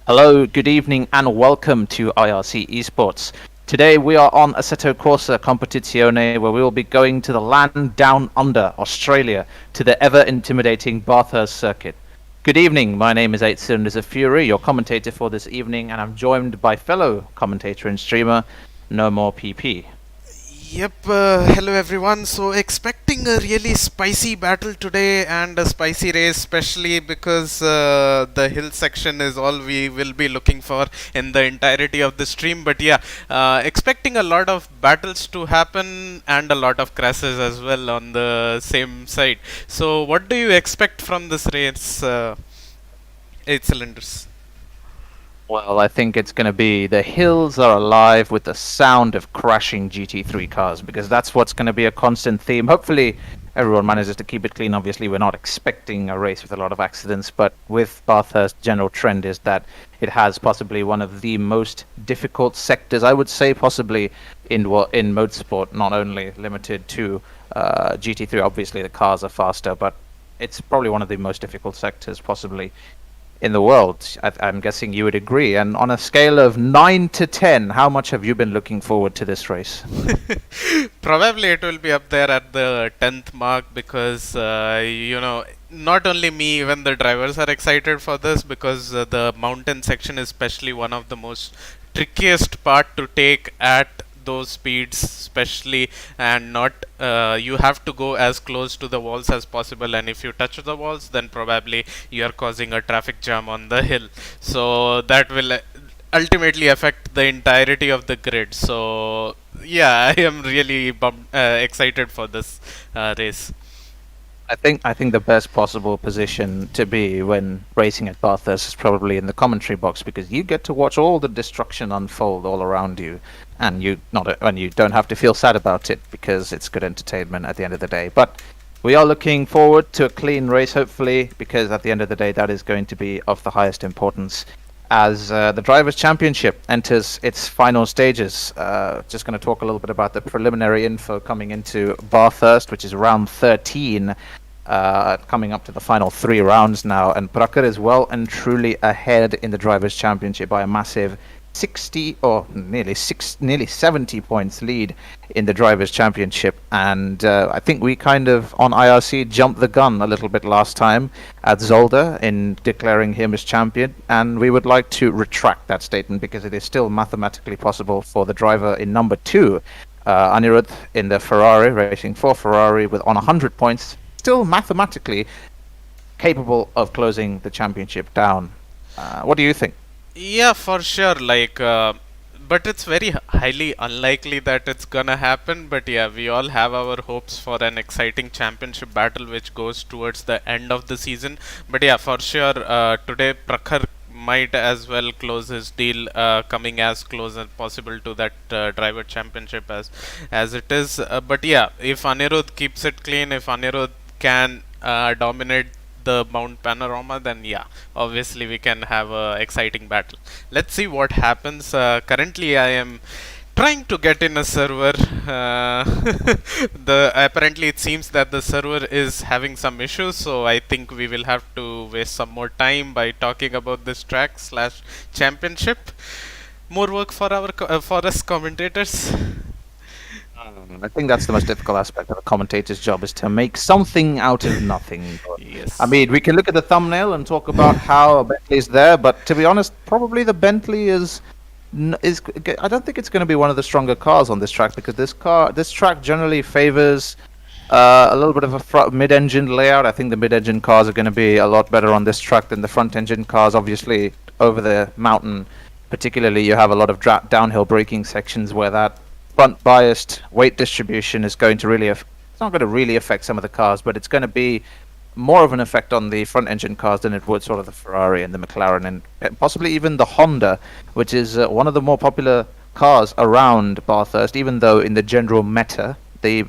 Hello, good evening, and welcome to IRC Esports. Today we are on Asseto Corsa Competizione, where we will be going to the land down under Australia to the ever intimidating Bathurst circuit. Good evening, my name is 8 Cylinders of Fury, your commentator for this evening, and I'm joined by fellow commentator and streamer, No More PP. Yep, hello everyone. So, expecting a really spicy battle today and a spicy race, especially because the hill section is all we will be looking for in the entirety of the stream. But yeah, expecting a lot of battles to happen and a lot of crashes as well on the same side. So, what do you expect from this race, 8 cylinders? Well, I think it's going to be the hills are alive with the sound of crashing GT3 cars, because that's what's going to be a constant theme. Hopefully, everyone manages to keep it clean. Obviously, we're not expecting a race with a lot of accidents, but with Bathurst, general trend is that it has possibly one of the most difficult sectors, I would say, possibly in motorsport, not only limited to GT3. Obviously, the cars are faster, but it's probably one of the most difficult sectors, possibly in the world. I'm guessing you would agree. And on a scale of 9 to 10, how much have you been looking forward to this race? Probably it will be up there at the 10th mark because, not only me, even the drivers are excited for this because the mountain section is especially one of the most trickiest part to take at those speeds, especially, and not you have to go as close to the walls as possible, and if you touch the walls then probably you are causing a traffic jam on the hill, so that will ultimately affect the entirety of the grid. So yeah, I am really excited for this race. I think the best possible position to be when racing at Bathurst is probably in the commentary box, because you get to watch all the destruction unfold all around you, and you don't have to feel sad about it because it's good entertainment at the end of the day. But we are looking forward to a clean race, hopefully, because at the end of the day, that is going to be of the highest importance. As the Drivers' Championship enters its final stages, just going to talk a little bit about the preliminary info coming into Bathurst, which is round 13, coming up to the final 3 rounds now, and Prakhar is well and truly ahead in the Drivers' Championship by a massive 60 or nearly 70 points lead in the Drivers' Championship. And I think we kind of on IRC jumped the gun a little bit last time at Zolder in declaring him as champion, and we would like to retract that statement because it is still mathematically possible for the driver in number 2, Anirudh, in the Ferrari, racing for Ferrari with on 100 points, still mathematically capable of closing the championship down. What do you think? Yeah, for sure. But it's very highly unlikely that it's gonna happen. But yeah, we all have our hopes for an exciting championship battle which goes towards the end of the season. But yeah, for sure, today Prakhar might as well close his deal, coming as close as possible to that driver championship as it is. But yeah, if Anirudh keeps it clean, if Anirudh can dominate the Mount Panorama, then yeah, obviously we can have a exciting battle. Let's see what happens. Currently, I am trying to get in a server. The apparently it seems that the server is having some issues, so I think we will have to waste some more time by talking about this track slash championship. More work for for us commentators. I think that's the most difficult aspect of a commentator's job, is to make something out of nothing. I Yes. mean, we can look at the thumbnail and talk about how Bentley's there, but to be honest, probably the Bentley is. I don't think it's going to be one of the stronger cars on this track, because this track generally favors a little bit of a mid-engine layout. I think the mid-engine cars are going to be a lot better on this track than the front-engine cars. Obviously, over the mountain, particularly, you have a lot of downhill braking sections where that front biased weight distribution is going to really it's not going to really affect some of the cars, but it's going to be more of an effect on the front engine cars than it would sort of the Ferrari and the McLaren and possibly even the Honda, which is one of the more popular cars around Bathurst, even though in the general meta the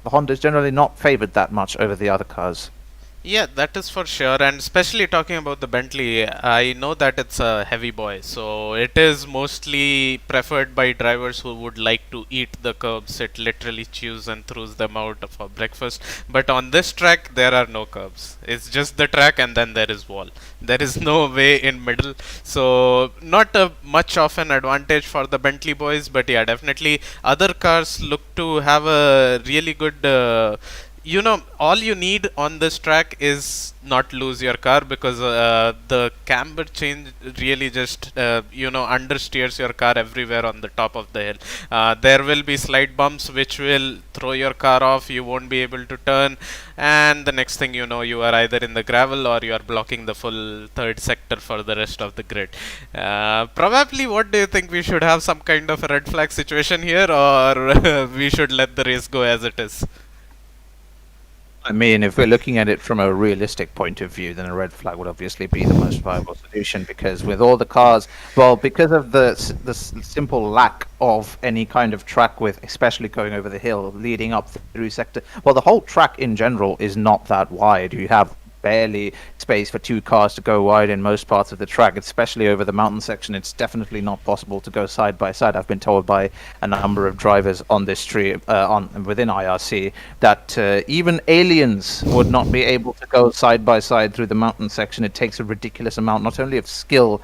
Honda is generally not favored that much over the other cars. Yeah, that is for sure. And especially talking about the Bentley, I know that it's a heavy boy, so it is mostly preferred by drivers who would like to eat the curbs. It literally chews and throws them out for breakfast. But on this track, there are no curbs. It's just the track, and then there is wall. There is no way in middle. So not a much of an advantage for the Bentley boys. But yeah, definitely other cars look to have a really good. All you need on this track is not lose your car, because the camber change really just understeers your car everywhere on the top of the hill. There will be slight bumps which will throw your car off. You won't be able to turn, and the next thing you know, you are either in the gravel or you are blocking the full third sector for the rest of the grid. Probably, what do you think? We should have some kind of a red flag situation here, or we should let the race go as it is? I mean, if we're looking at it from a realistic point of view, then a red flag would obviously be the most viable solution, because with all the cars, well, because of the simple lack of any kind of track width, especially going over the hill leading up through sector, well, the whole track in general is not that wide. You have barely space for two cars to go wide in most parts of the track, especially over the mountain section. It's definitely not possible to go side by side. I've been told by a number of drivers on this street, on within IRC, that even aliens would not be able to go side by side through the mountain section. It takes a ridiculous amount, not only of skill,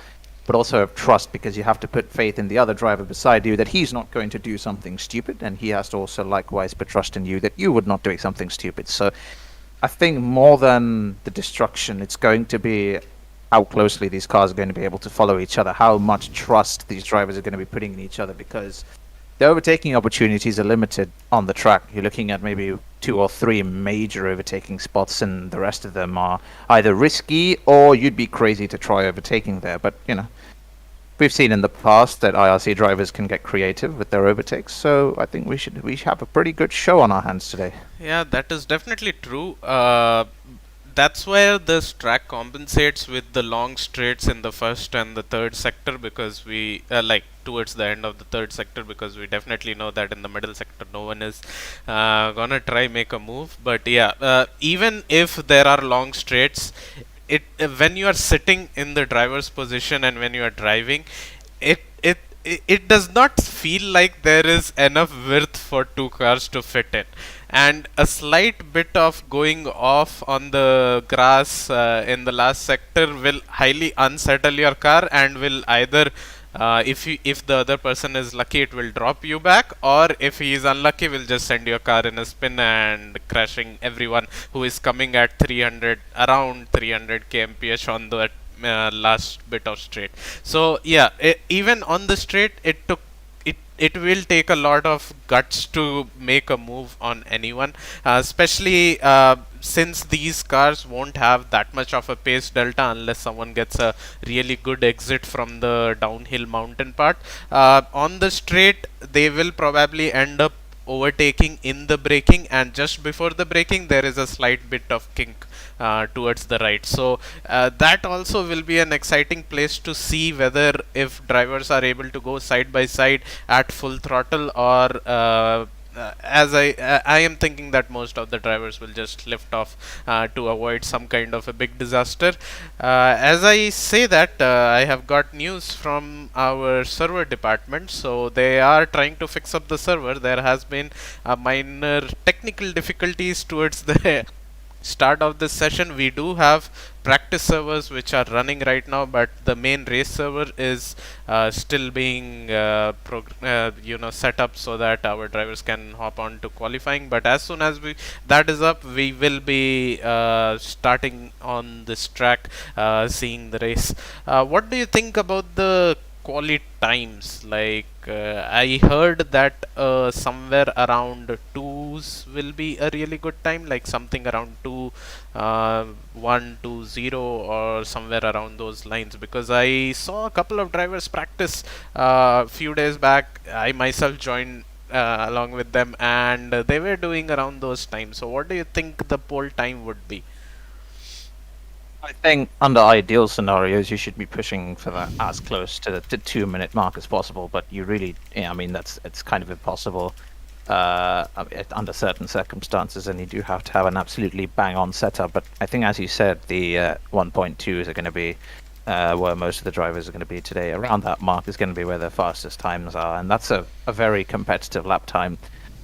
but also of trust, because you have to put faith in the other driver beside you that he's not going to do something stupid, and he has to also likewise put trust in you that you would not do something stupid. So I think more than the destruction, it's going to be how closely these cars are going to be able to follow each other, how much trust these drivers are going to be putting in each other, because the overtaking opportunities are limited on the track. You're looking at maybe 2 or 3 major overtaking spots, and the rest of them are either risky or you'd be crazy to try overtaking there. But, we've seen in the past that IRC drivers can get creative with their overtakes, so I think we have a pretty good show on our hands today. Yeah, that is definitely true. That's where this track compensates with the long straights in the first and the third sector, because we like towards the end of the third sector, because we definitely know that in the middle sector no one is gonna try make a move. But yeah, even if there are long straights, it when you are sitting in the driver's position and when you are driving, it does not feel like there is enough width for two cars to fit in, and a slight bit of going off on the grass in the last sector will highly unsettle your car, and will either if the other person is lucky, it will drop you back, or if he is unlucky, will just send your car in a spin and crashing everyone who is coming at 300 around 300 kmph on the last bit of straight. So yeah, even on the straight, it will take a lot of guts to make a move on anyone, especially since these cars won't have that much of a pace delta unless someone gets a really good exit from the downhill mountain part. On the straight, they will probably end up overtaking in the braking, and just before the braking there is a slight bit of kink towards the right. So that also will be an exciting place to see whether if drivers are able to go side by side at full throttle, or as I am thinking that most of the drivers will just lift off to avoid some kind of a big disaster. As I say that, I have got news from our server department. So they are trying to fix up the server. There has been a minor technical difficulties towards the start of this session. We do have practice servers which are running right now, but the main race server is still being set up so that our drivers can hop on to qualifying. But as soon as that is up, we will be starting on this track, seeing the race. What do you think about the quali times? Like I heard that somewhere around 2s will be a really good time, like something around 2 1 2 0 or somewhere around those lines, because I saw a couple of drivers practice a few days back. I myself joined along with them, and they were doing around those times. So what do you think the pole time would be? I think under ideal scenarios, you should be pushing for that as close to the 2 minute mark as possible. But you really, yeah, I mean, it's kind of impossible. under certain circumstances, and you do have to have an absolutely bang-on setup. But I think, as you said, the 1.2s are going to be where most of the drivers are going to be today. Around that mark is going to be where the fastest times are, and that's a very competitive lap time.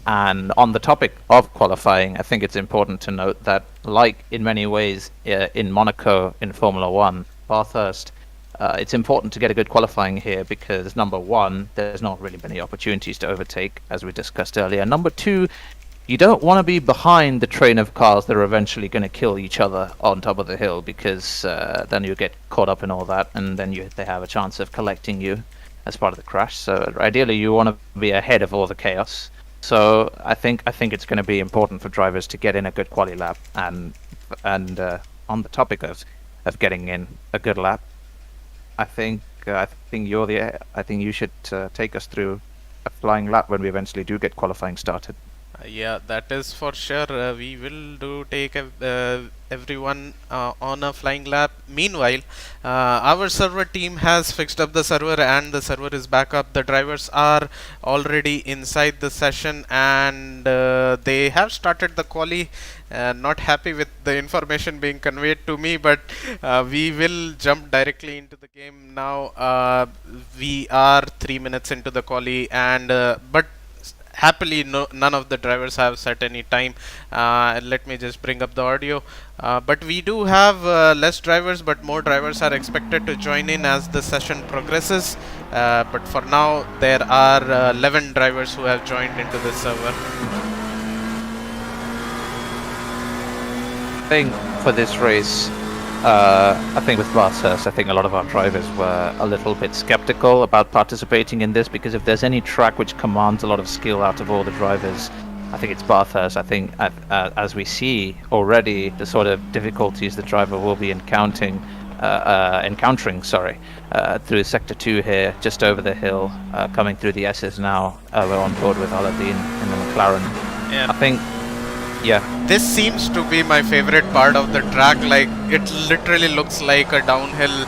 And on the topic of qualifying, I think it's important to note that, like in many ways in Monaco in Formula One, Bathurst, it's important to get a good qualifying here because, number one, there's not really many opportunities to overtake, as we discussed earlier. Number two, you don't want to be behind the train of cars that are eventually going to kill each other on top of the hill, because then you get caught up in all that, and then they have a chance of collecting you as part of the crash. So ideally, you want to be ahead of all the chaos. So I think it's going to be important for drivers to get in a good quali lap, and on the topic of getting in a good lap, I think you should take us through a flying lap when we eventually do get qualifying started. Yeah, that is for sure. We will take everyone on a flying lap. Meanwhile, our server team has fixed up the server and the server is back up. The drivers are already inside the session and they have started the quali. Not happy with the information being conveyed to me, but we will jump directly into the game now. We are 3 minutes into the quali, and but happily none of the drivers have set any time. Let me just bring up the audio. But we do have less drivers, but more drivers are expected to join in as the session progresses. But for now there are 11 drivers who have joined into the server. I think for this race, I think with Bathurst, I think a lot of our drivers were a little bit skeptical about participating in this, because if there's any track which commands a lot of skill out of all the drivers, I think it's Bathurst. I think as we see already, the sort of difficulties the driver will be encountering through Sector 2 here, just over the hill, coming through the S's now. We're on board with Aladdin in the McLaren. Yeah. I think, yeah. This seems to be my favorite part of the track. Like, it literally looks like a downhill,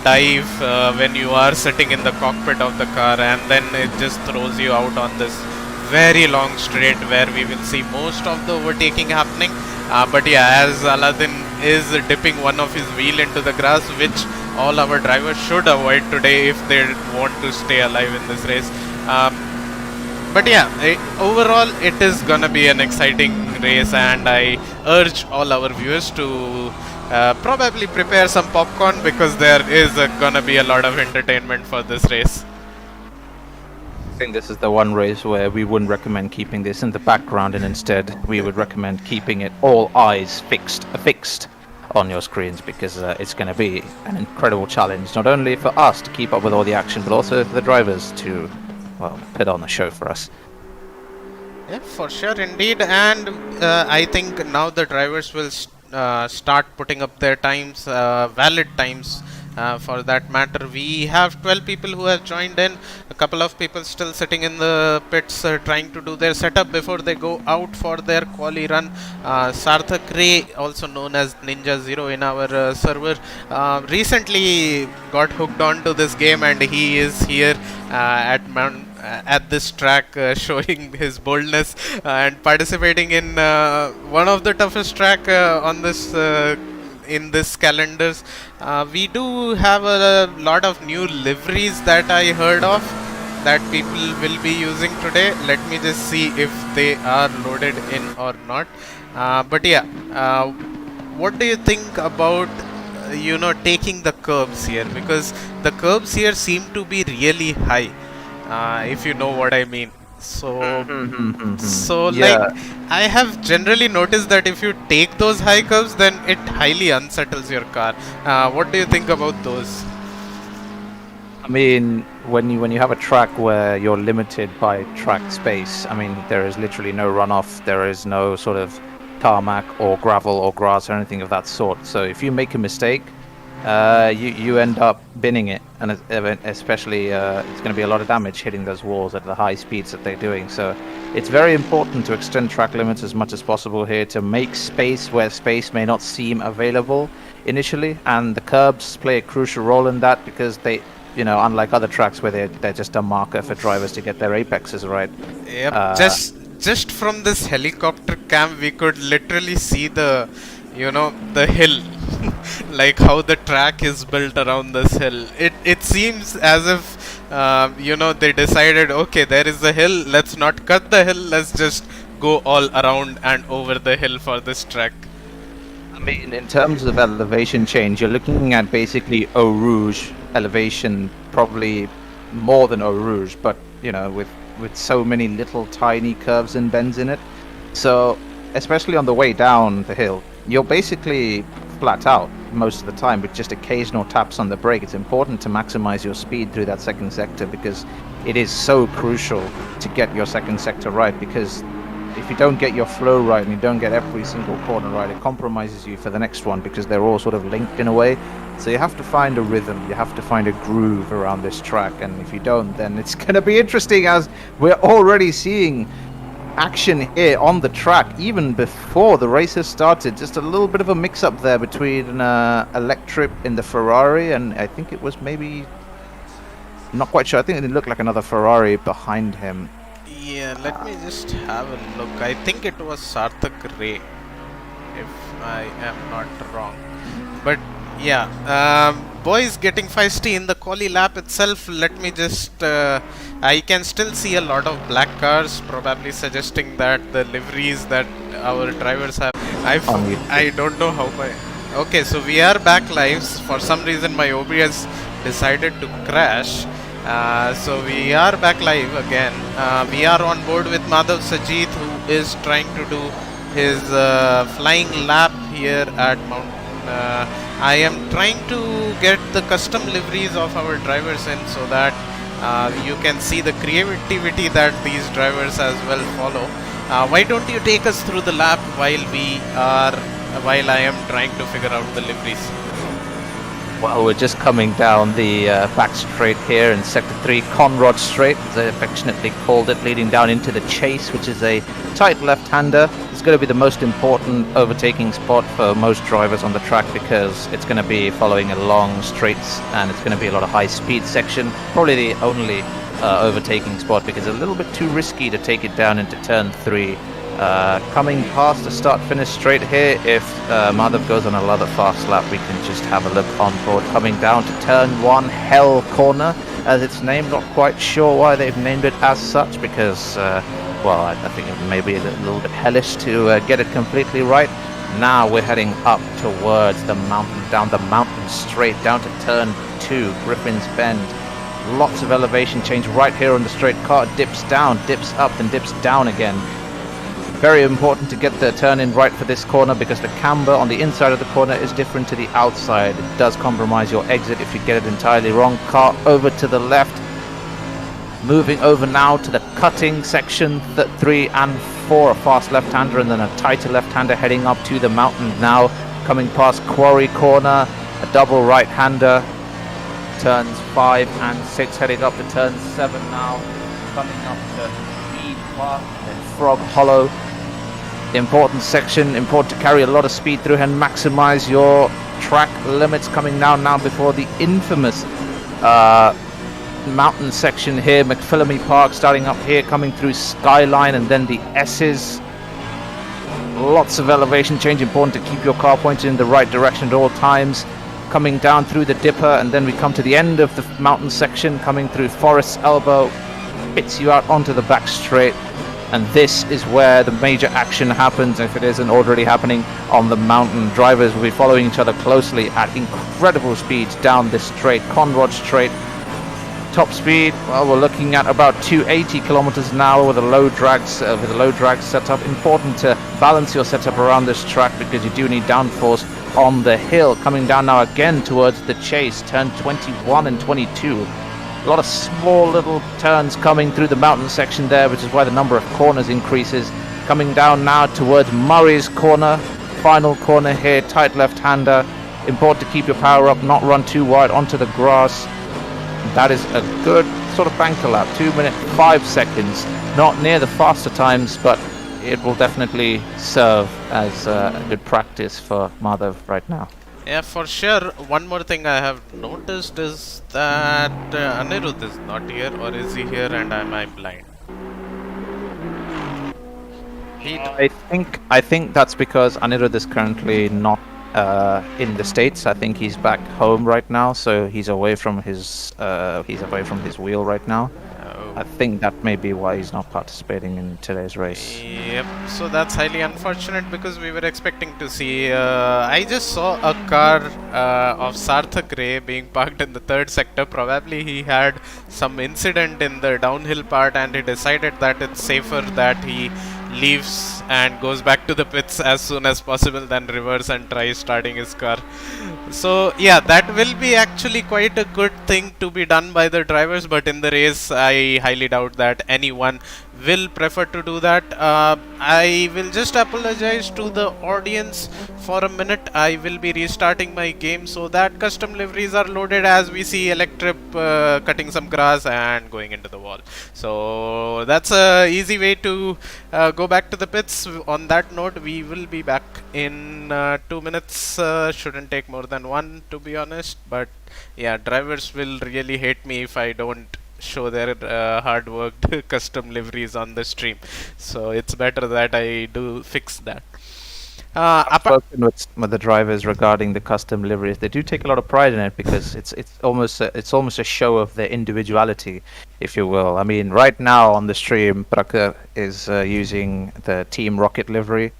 dive when you are sitting in the cockpit of the car, and then it just throws you out on this very long straight where we will see most of the overtaking happening. But yeah, as Aladdin is dipping one of his wheel into the grass, which all our drivers should avoid today if they want to stay alive in this race. But yeah, overall it is gonna be an exciting race, and I urge all our viewers to probably prepare some popcorn, because there is gonna be a lot of entertainment for this race. I think this is the one race where we wouldn't recommend keeping this in the background, and instead we would recommend keeping it all eyes fixed on your screens, because it's going to be an incredible challenge, not only for us to keep up with all the action, but also for the drivers to, well, put on the show for us. Yeah, for sure, indeed. And I think now the drivers will start putting up their times, valid times. For that matter, we have 12 people who have joined in. A couple of people still sitting in the pits trying to do their setup before they go out for their quali run. Sarthak Ray, also known as Ninja Zero in our server, recently got hooked on to this game, and he is here at this track, showing his boldness and participating in one of the toughest track on this in this calendars. We do have a lot of new liveries that I heard of that people will be using today. Let me just see if they are loaded in or not. But yeah, what do you think about taking the curbs here, because the curbs here seem to be really high, if you know what I mean. So Yeah. like, I have generally noticed that if you take those high curves, then it highly unsettles your car. What do you think about those? I mean, when you have a track where you're limited by track space, I mean, there is literally no runoff, there is no sort of tarmac or gravel or grass or anything of that sort. So if you make a mistake, you end up binning it, and especially it's going to be a lot of damage hitting those walls at the high speeds that they're doing. So it's very important to extend track limits as much as possible here, to make space where space may not seem available initially, and the curbs play a crucial role in that, because unlike other tracks where they're just a marker for drivers to get their apexes right. Yep. Just from this helicopter cam, we could literally see the hill, like how the track is built around this hill. It seems as if they decided, okay, there is a hill. Let's not cut the hill. Let's just go all around and over the hill for this track. I mean, in terms of elevation change, you're looking at basically Eau Rouge elevation, probably more than Eau Rouge, but with so many little tiny curves and bends in it. So, especially on the way down the hill, you're basically flat out most of the time with just occasional taps on the brake. It's important to maximize your speed through that second sector because it is so crucial to get your second sector right, because if you don't get your flow right and you don't get every single corner right, it compromises you for the next one because they're all sort of linked in a way. So you have to find a rhythm, you have to find a groove around this track, and if you don't, then it's going to be interesting, as we're already seeing action here on the track even before the race has started. Just a little bit of a mix-up there between Electric in the Ferrari, and I think it was maybe, not quite sure, I think it looked like another Ferrari behind him. Yeah, let me just have a look. I think it was Sarthak Ray, if I am not wrong. But yeah, boys getting feisty in the quali lap itself. Let me just I can still see a lot of black cars, probably suggesting that the liveries that our drivers have. I don't know how my... Okay, so we are back live. For some reason my OBS decided to crash. So we are back live again. We are on board with Madhav Sajid, who is trying to do his flying lap here at Mountain. I am trying to get the custom liveries of our drivers in so that you can see the creativity that these drivers as well follow. Why don't you take us through the lap while I am trying to figure out the liveries? Well, we're just coming down the back straight here in Sector 3, Conrod Straight, as they affectionately called it, leading down into the Chase, which is a tight left-hander. It's going to be the most important overtaking spot for most drivers on the track because it's going to be following a long straights and it's going to be a lot of high-speed section. Probably the only overtaking spot because it's a little bit too risky to take it down into Turn 3. Coming past the start-finish straight here, if Madhav goes on another fast lap, we can just have a look on board. Coming down to Turn 1, Hell Corner, as it's named. Not quite sure why they've named it as such, because, I think it may be a little bit hellish to get it completely right. Now we're heading up towards the mountain, down the mountain straight, down to Turn 2, Griffin's Bend. Lots of elevation change right here on the straight. Car dips down, dips up, then dips down again. Very important to get the turn in right for this corner because the camber on the inside of the corner is different to the outside. It does compromise your exit if you get it entirely wrong. Car over to the left. Moving over now to the cutting section, 3 and 4, a fast left-hander and then a tighter left-hander heading up to the mountain now. Coming past Quarry Corner, a double right-hander. Turns 5 and 6 heading up to Turn 7 now. Coming up to Speed Park, then Frog Hollow. Important section, important to carry a lot of speed through and maximize your track limits. Coming now before the infamous mountain section here, McPhillamy Park, starting up here, coming through Skyline and then the S's. Lots of elevation change, important to keep your car pointed in the right direction at all times. Coming down through the Dipper, and then we come to the end of the mountain section, coming through Forest's Elbow, spits you out onto the back straight. And this is where the major action happens, if it isn't already happening on the mountain. Drivers will be following each other closely at incredible speeds down this straight, Conrod Straight. Top speed, well, we're looking at about 280 kilometers an hour with a low drag setup. Important to balance your setup around this track because you do need downforce on the hill. Coming down now again towards the Chase, turn 21 and 22. A lot of small little turns coming through the mountain section there, which is why the number of corners increases. Coming down now towards Murray's Corner, final corner here, tight left-hander. Important to keep your power up, not run too wide onto the grass. That is a good sort of banker lap, 2 minutes 5 seconds. Not near the faster times, but it will definitely serve as a good practice for Madhav right now. Yeah, for sure. One more thing I have noticed is that Anirudh is not here, or is he here and am I blind? He. I think that's because Anirudh is currently not in the States. I think he's back home right now, so he's away from his wheel right now. Oh. I think that may be why he's not participating in today's race. Yep, so that's highly unfortunate because we were expecting to see. I just saw a car of Sarthak Ray being parked in the third sector. Probably he had some incident in the downhill part and he decided that it's safer that he leaves and goes back to the pits as soon as possible than reverse and tries starting his car. So yeah, that will be actually quite a good thing to be done by the drivers, but in the race I highly doubt that anyone will prefer to do that. I will just apologize to the audience for a minute. I will be restarting my game so that custom liveries are loaded as we see Electrip cutting some grass and going into the wall. So that's a easy way to go back to the pits. On that note, we will be back in 2 minutes. Shouldn't take more than one, to be honest. But yeah, drivers will really hate me if I don't show their hard worked custom liveries on the stream. So it's better that I do fix that. I've Apart. spoken with the drivers regarding the custom liveries. They do take a lot of pride in it because it's almost a show of their individuality, if you will. I mean, right now on the stream, Prakhar is using the Team Rocket livery,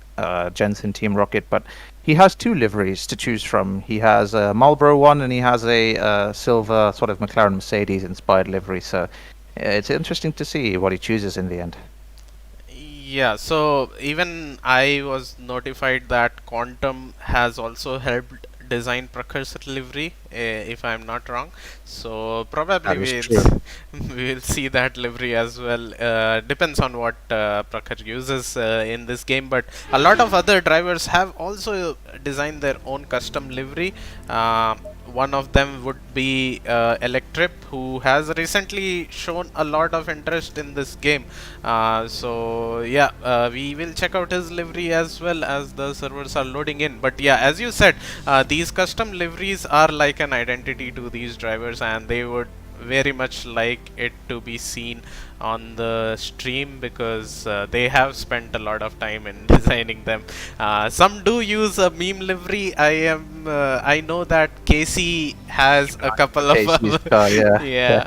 Jensen Team Rocket, but he has two liveries to choose from. He has a Marlboro one and he has a silver sort of McLaren Mercedes inspired livery. So it's interesting to see what he chooses in the end. Yeah, so even I was notified that Quantum has also helped design Precursor livery, if I'm not wrong. So probably That is true. we will see that livery as well. Depends on what Prakhar uses in this game, but a lot of other drivers have also designed their own custom livery. One of them would be Electrip, who has recently shown a lot of interest in this game. So yeah, we will check out his livery as well as the servers are loading in. But yeah, as you said, these custom liveries are like an identity to these drivers, and they would very much like it to be seen on the stream because they have spent a lot of time in designing them. Some do use a meme livery. I know that Casey has a couple of Casey's car, yeah. yeah.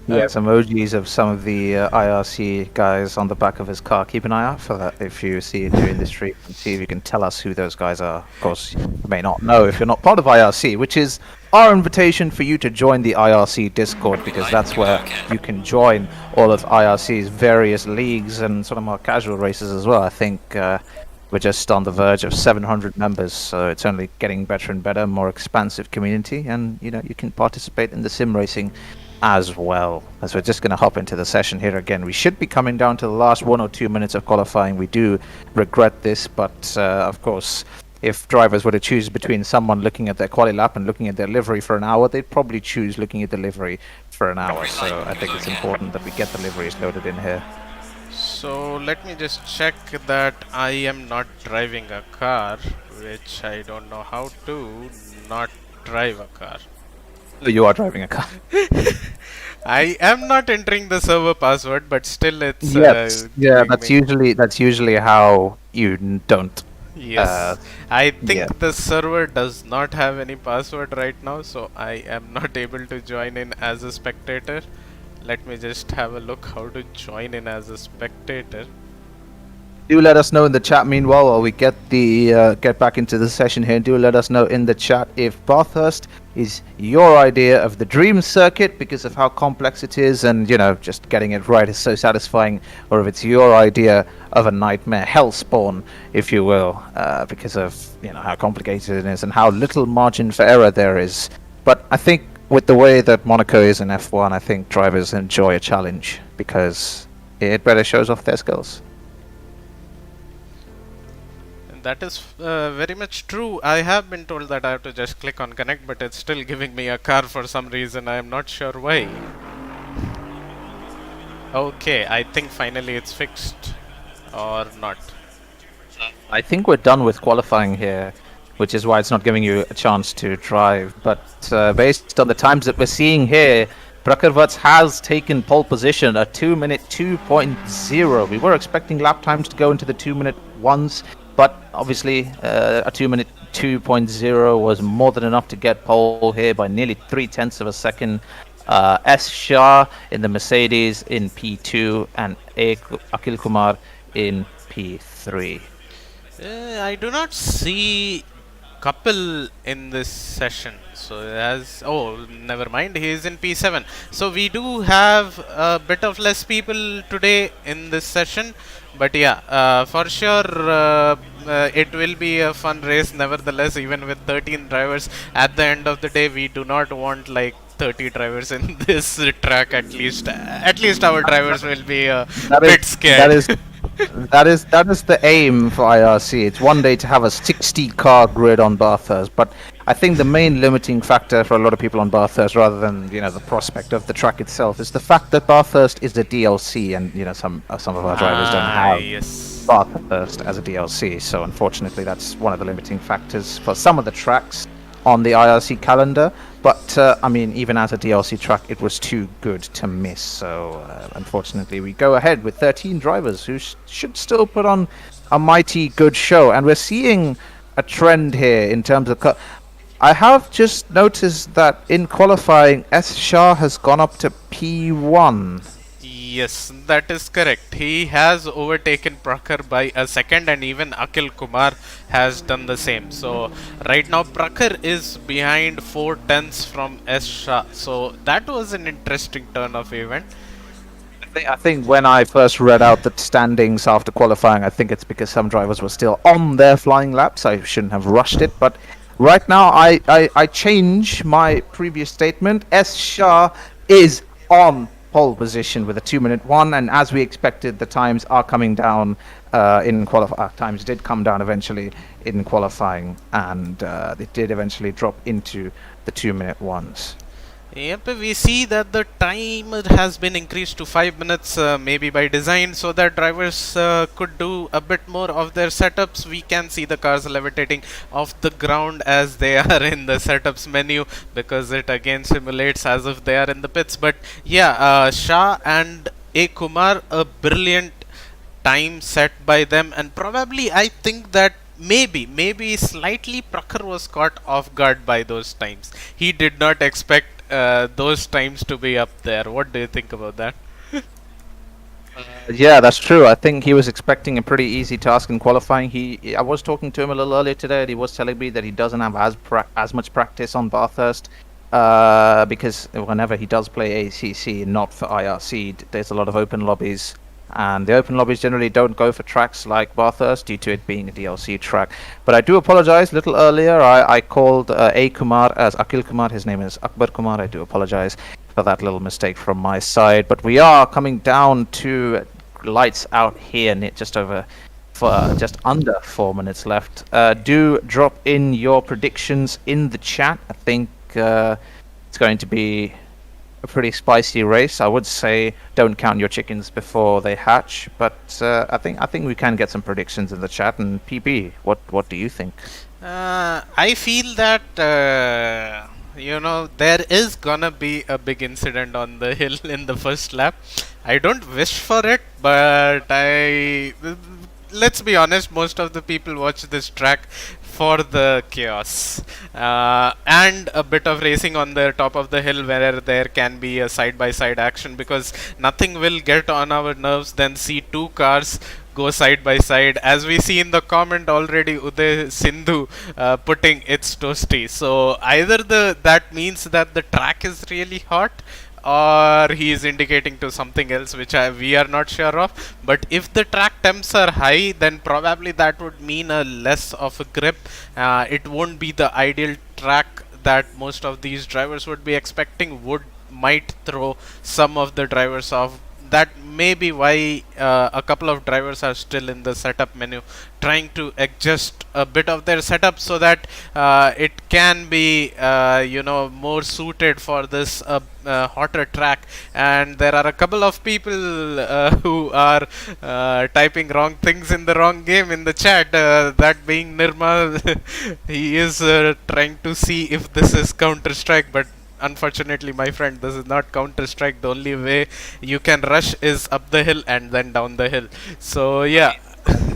He has emojis of some of the IRC guys on the back of his car. Keep an eye out for that if you see it during the stream and see if you can tell us who those guys are. Of course, you may not know if you're not part of IRC, which is our invitation for you to join the IRC Discord, because that's where you can join all of IRC's various leagues and sort of more casual races as well. I think we're just on the verge of 700 members, so it's only getting better and better, more expansive community, and you can participate in the sim racing as well. As we're just going to hop into the session here again. We should be coming down to the last 1 or 2 minutes of qualifying. We do regret this, but of course, if drivers were to choose between someone looking at their quali lap and looking at their livery for an hour, they'd probably choose looking at the livery for an hour. So I think it's important that we get the liveries loaded in here. So let me just check that I am not driving a car, which I don't know how to not drive a car. You are driving a car. I am not entering the server password, but still it's Yes, yeah, giving that's usually how you don't. Yes, I think Yeah. the server does not have any password right now, so I am not able to join in as a spectator. Let me just have a look how to join in as a spectator. Do let us know in the chat meanwhile while we get back into the session here. Do let us know in the chat if Bathurst is your idea of the dream circuit because of how complex it is and just getting it right is so satisfying, or if it's your idea of a nightmare hellspawn, if you will, because of how complicated it is and how little margin for error there is. But I think with the way that Monaco is in F1, I think drivers enjoy a challenge because it better shows off their skills. That is very much true. I have been told that I have to just click on connect, but it's still giving me a car for some reason. I am not sure why. Okay, I think finally it's fixed. Or not. I think we're done with qualifying here. which is why it's not giving you a chance to drive. But based on the times that we're seeing here, Prakarvats has taken pole position, a 2-minute 2.0. We were expecting lap times to go into the 2-minute ones, but obviously a 2-minute 2.0 was more than enough to get pole here by nearly 0.3 of a second. S. Shah in the Mercedes in P2 and Akil Kumar in P3. I do not see couple in this session. So never mind. He is in P7. So we do have a bit of less people today in this session, but yeah, for sure it will be a fun race. Nevertheless, even with 13 drivers, at the end of the day, we do not want like 30 drivers in this track. At least our drivers will be a bit scared. That is the aim for IRC. It's one day to have a 60-car grid on Bathurst, but I think the main limiting factor for a lot of people on Bathurst, rather than the prospect of the track itself, is the fact that Bathurst is the DLC, and some of our drivers don't have Bathurst as a DLC. So unfortunately, that's one of the limiting factors for some of the tracks on the IRC calendar. But even as a DLC track, it was too good to miss. So unfortunately, we go ahead with 13 drivers who should still put on a mighty good show. And we're seeing a trend here in terms of... I have just noticed that in qualifying, S. Shah has gone up to P1. Yes, that is correct. He has overtaken Prakhar by a second, and even Akil Kumar has done the same. So right now Prakhar is behind 4 tenths from S. Shah. So that was an interesting turn of event. I think when I first read out the standings after qualifying, I think it's because some drivers were still on their flying laps. I shouldn't have rushed it, but right now I change my previous statement. S. Shah is on pole position with a 2-minute 1, and as we expected, the times are coming down in qualifying. Times did come down eventually in qualifying, and they did eventually drop into the 2-minute 1s. Yep, we see that the time has been increased to 5 minutes, maybe by design, so that drivers could do a bit more of their setups. We can see the cars levitating off the ground as they are in the setups menu, because it again simulates as if they are in the pits. But yeah, Shah and A. Kumar, a brilliant time set by them, and probably I think that maybe slightly Prakhar was caught off guard by those times. He did not expect those times to be up there. What do you think about that? Yeah, that's true. I think he was expecting a pretty easy task in qualifying. I was talking to him a little earlier today, and he was telling me that he doesn't have as much practice on Bathurst because whenever he does play ACC, not for IRC, there's a lot of open lobbies. And the open lobbies generally don't go for tracks like Bathurst due to it being a DLC track. But I do apologize. A little earlier, I called A. Kumar as Akil Kumar. His name is Akbar Kumar. I do apologize for that little mistake from my side. But we are coming down to lights out here, just under 4 minutes left. Do drop in your predictions in the chat. I think it's going to be a pretty spicy race. I would say don't count your chickens before they hatch, but I think we can get some predictions in the chat. And PB, what do you think? I feel that there is gonna be a big incident on the hill in the first lap. I don't wish for it, but let's be honest, most of the people watch this track for the chaos and a bit of racing on the top of the hill where there can be a side-by-side action, because nothing will get on our nerves than see two cars go side by side. As we see in the comment already, Uday Sindhu putting its toasty. So either that means that the track is really hot, or he is indicating to something else which we are not sure of. But if the track temps are high, then probably that would mean a less of a grip. It won't be the ideal track that most of these drivers would be expecting. Might throw some of the drivers off that may be why a couple of drivers are still in the setup menu, trying to adjust a bit of their setup so that it can be more suited for this hotter track. And there are a couple of people who are typing wrong things in the wrong game in the chat, that being Nirmal. He is trying to see if this is Counter Strike, but unfortunately, my friend, this is not Counter Strike. The only way you can rush is up the hill and then down the hill. So yeah.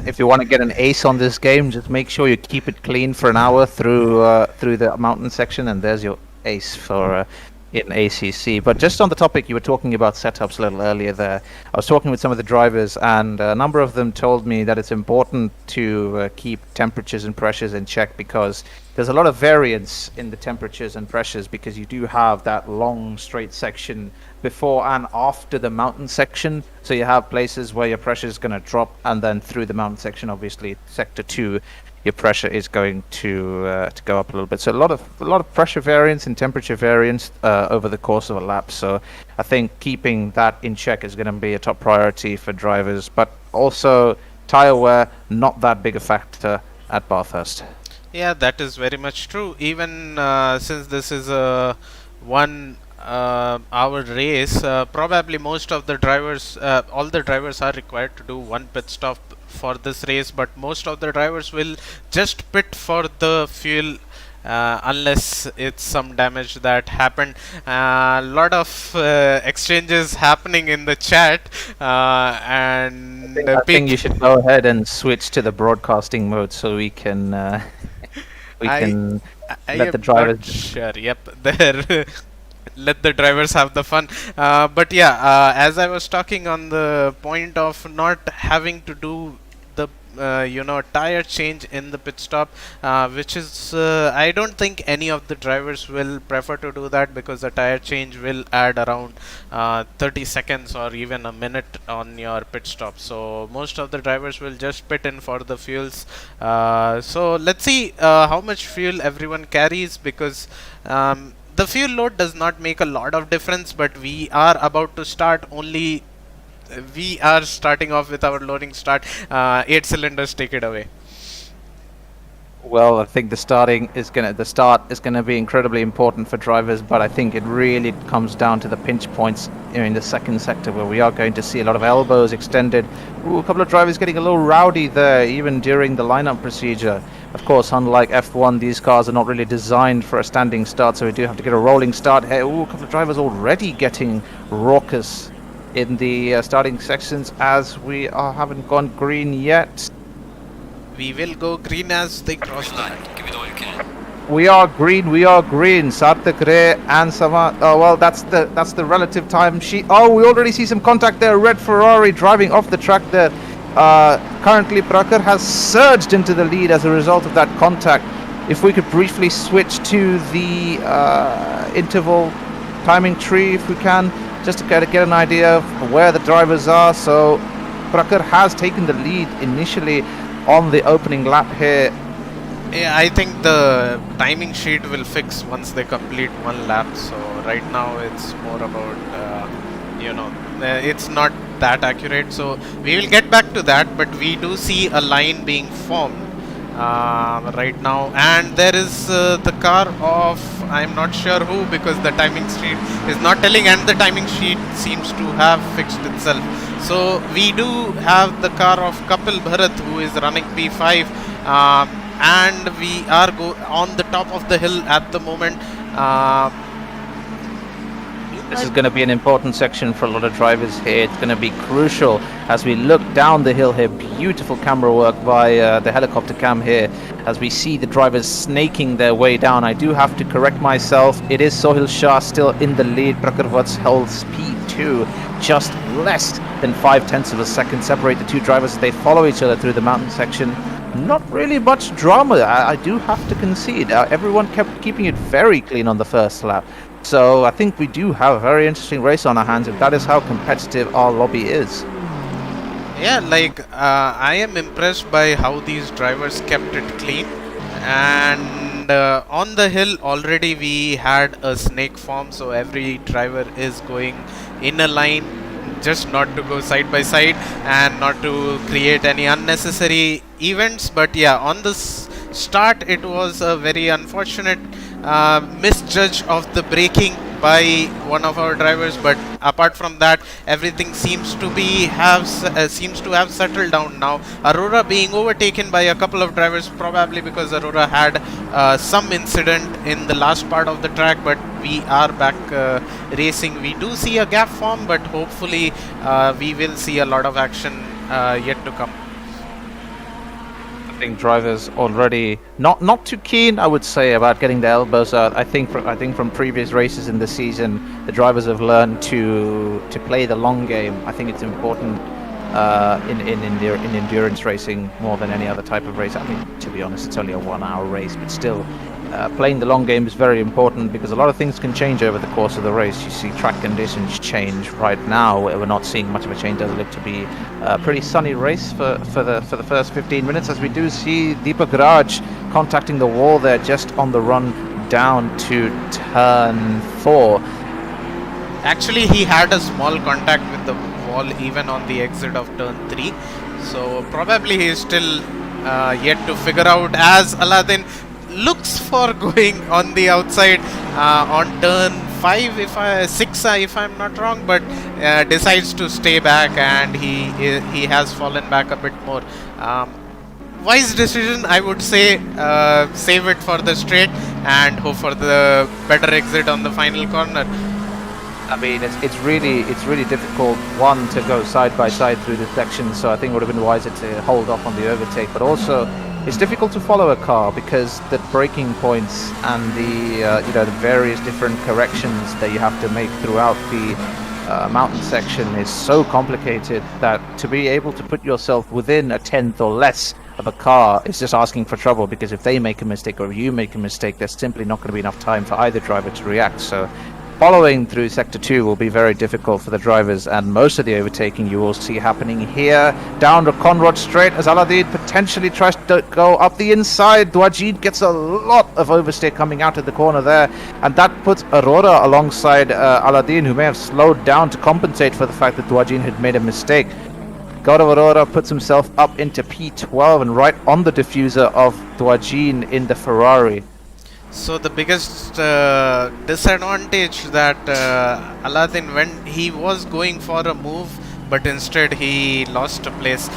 If you want to get an ace on this game, just make sure you keep it clean for an hour through the mountain section, and there's your ace for in ACC. But just on the topic, you were talking about setups a little earlier there. I was talking with some of the drivers, and a number of them told me that it's important to keep temperatures and pressures in check, because there's a lot of variance in the temperatures and pressures, because you do have that long straight section before and after the mountain section. So you have places where your pressure is going to drop, and then through the mountain section, obviously sector 2, your pressure is going to go up a little bit. So a lot of pressure variance and temperature variance over the course of a lap. So I think keeping that in check is going to be a top priority for drivers. But also tire wear, not that big a factor at Bathurst. Yeah, that is very much true. Even since this is a 1 hour race, probably most of the drivers, all the drivers are required to do one pit stop for this race, but most of the drivers will just pit for the fuel, unless it's some damage that happened. A lot of exchanges happening in the chat, and I think you should go ahead and switch to the broadcasting mode so we can let the drivers. Not sure. Yep, there. Let the drivers have the fun. But yeah, as I was talking on the point of not having to do the tire change in the pit stop, which is I don't think any of the drivers will prefer to do that, because the tire change will add around 30 seconds or even a minute on your pit stop. So most of the drivers will just pit in for the fuels. So let's see how much fuel everyone carries, because the fuel load does not make a lot of difference, but we are about to start. We are starting off with our loading start. 8 cylinders, take it away. Well, I think the start is gonna be incredibly important for drivers, but I think it really comes down to the pinch points in the second sector, where we are going to see a lot of elbows extended. Ooh, a couple of drivers getting a little rowdy there, even during the lineup procedure. Of course, unlike F1, these cars are not really designed for a standing start, so we do have to get a rolling start here. Ooh, a couple of drivers already getting raucous in the starting sections, as we haven't gone green yet. We will go green as they cross the line. Give it all you can. We are green. Sarthak Ray and Sama. Oh well, that's the relative time sheet. Oh, we already see some contact there. Red Ferrari driving off the track there. Currently, Prakar has surged into the lead as a result of that contact. If we could briefly switch to the interval timing tree, if we can, just to get an idea of where the drivers are. So Prakar has taken the lead initially on the opening lap here. Yeah, I think the timing sheet will fix once they complete one lap. So right now it's more about it's not that accurate. So we will get back to that, but we do see a line being formed right now, and there is the car of, I'm not sure who, because the timing sheet is not telling, and the timing sheet seems to have fixed itself. So we do have the car of Kapil Bharat, who is running P5, and we are on the top of the hill at the moment. This is going to be an important section for a lot of drivers here. It's going to be crucial as we look down the hill here. Beautiful camera work by the helicopter cam here, as we see the drivers snaking their way down. I do have to correct myself. It is Sohil Shah still in the lead. Prakarvat's held P2, just less than 0.5 of a second separate the two drivers as they follow each other through the mountain section. Not really much drama, I do have to concede. Everyone kept keeping it very clean on the first lap. So I think we do have a very interesting race on our hands, if that is how competitive our lobby is. Yeah, I am impressed by how these drivers kept it clean. And on the hill already we had a snake form, so every driver is going in a line. just not to go side by side and not to create any unnecessary events. But yeah, on this start, it was a very unfortunate misjudge of the braking by one of our drivers. But apart from that, everything seems to have settled down now. Aurora being overtaken by a couple of drivers, probably because Aurora had some incident in the last part of the track. But we are back racing. We do see a gap form, but hopefully we will see a lot of action yet to come. I think drivers already not too keen, I would say, about getting the elbows out. I think from previous races in the season, the drivers have learned to play the long game. I think it's important in endurance racing more than any other type of race. I mean, to be honest, it's only a 1 hour race, but still, playing the long game is very important because a lot of things can change over the course of the race. You see track conditions change. Right now we're not seeing much of a change. Does look to be a pretty sunny race for the first 15 minutes, as we do see Deepak Raj contacting the wall there just on the run down to turn 4. Actually, he had a small contact with the wall even on the exit of turn 3, so probably he is still yet to figure out, as Aladdin looks for going on the outside on turn 5, if I'm not wrong, but decides to stay back, and he has fallen back a bit more. Wise decision, I would say. Save it for the straight and hope for the better exit on the final corner. I mean, it's really difficult, one, to go side by side through this section, so I think it would have been wiser to hold off on the overtake, but also it's difficult to follow a car because the braking points and the various different corrections that you have to make throughout the mountain section is so complicated that to be able to put yourself within a tenth or less of a car is just asking for trouble, because if they make a mistake or you make a mistake, there's simply not going to be enough time for either driver to react. So following through Sector 2 will be very difficult for the drivers, and most of the overtaking you will see happening here down the Conrod Straight as Aladdin potentially tries to go up the inside. Dwajid gets a lot of overstay coming out of the corner there, and that puts Aurora alongside Aladdin, who may have slowed down to compensate for the fact that Dwajid had made a mistake. God of Aurora puts himself up into P12 and right on the diffuser of Dwajin in the Ferrari. So the biggest disadvantage that Aladdin, when he was going for a move, but instead he lost a place.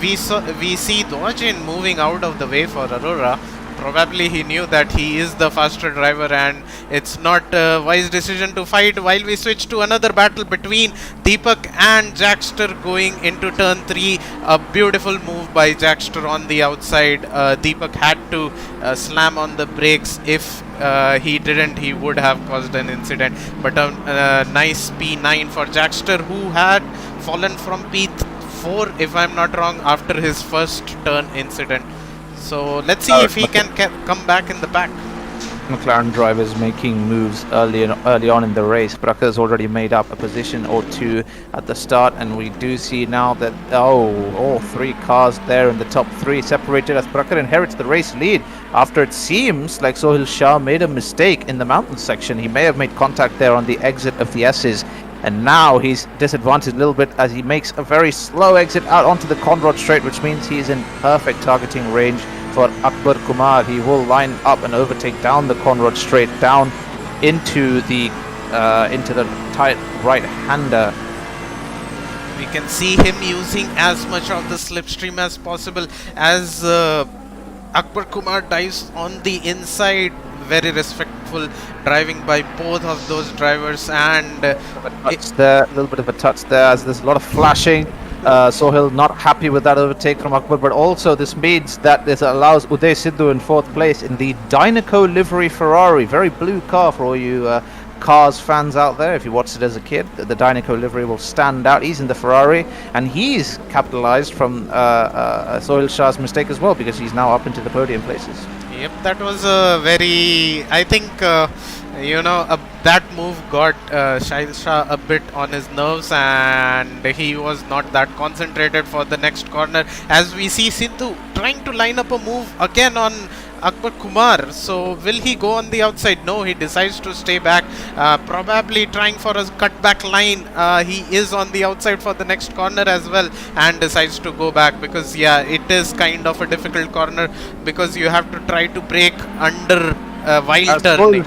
We see Dwajin moving out of the way for Aurora. Probably he knew that he is the faster driver, and it's not a wise decision to fight. While we switch to another battle between Deepak and Jackster going into turn 3, a beautiful move by Jackster on the outside. Deepak had to slam on the brakes. If he didn't, he would have caused an incident. But a nice P9 for Jackster, who had fallen from P4, if I'm not wrong, after his first turn incident. So let's see if he can come back in the pack. McLaren drivers making moves early on in the race. Brakke has already made up a position or two at the start, and we do see now that all 3 cars there in the top 3 separated as Brakke inherits the race lead after it seems like Sohail Shah made a mistake in the mountain section. He may have made contact there on the exit of the S's, and now he's disadvantaged a little bit as he makes a very slow exit out onto the Conrod Straight, which means he's in perfect targeting range for Akbar Kumar. He will line up and overtake down the Conrod Straight, down into the tight right-hander. We can see him using as much of the slipstream as possible as Akbar Kumar dives on the inside. Very respectful driving by both of those drivers, and a little bit of a touch there as there's a lot of flashing. Sohail not happy with that overtake from Akbar, but also this means that this allows Uday Sidhu in 4th place in the Dynaco livery Ferrari. Very blue car for all you Cars fans out there. If you watched it as a kid, the Dynaco livery will stand out. He's in the Ferrari, and he's capitalized from Sohail Shah's mistake as well, because he's now up into the podium places. Yep, that was a very, I think, that move got Sohail Shah a bit on his nerves, and he was not that concentrated for the next corner. As we see Sidhu trying to line up a move again on Akbar Kumar. So will he go on the outside? No, he decides to stay back, probably trying for a cutback line. He is on the outside for the next corner as well, and decides to go back because yeah, it is kind of a difficult corner because you have to try to brake under while turning.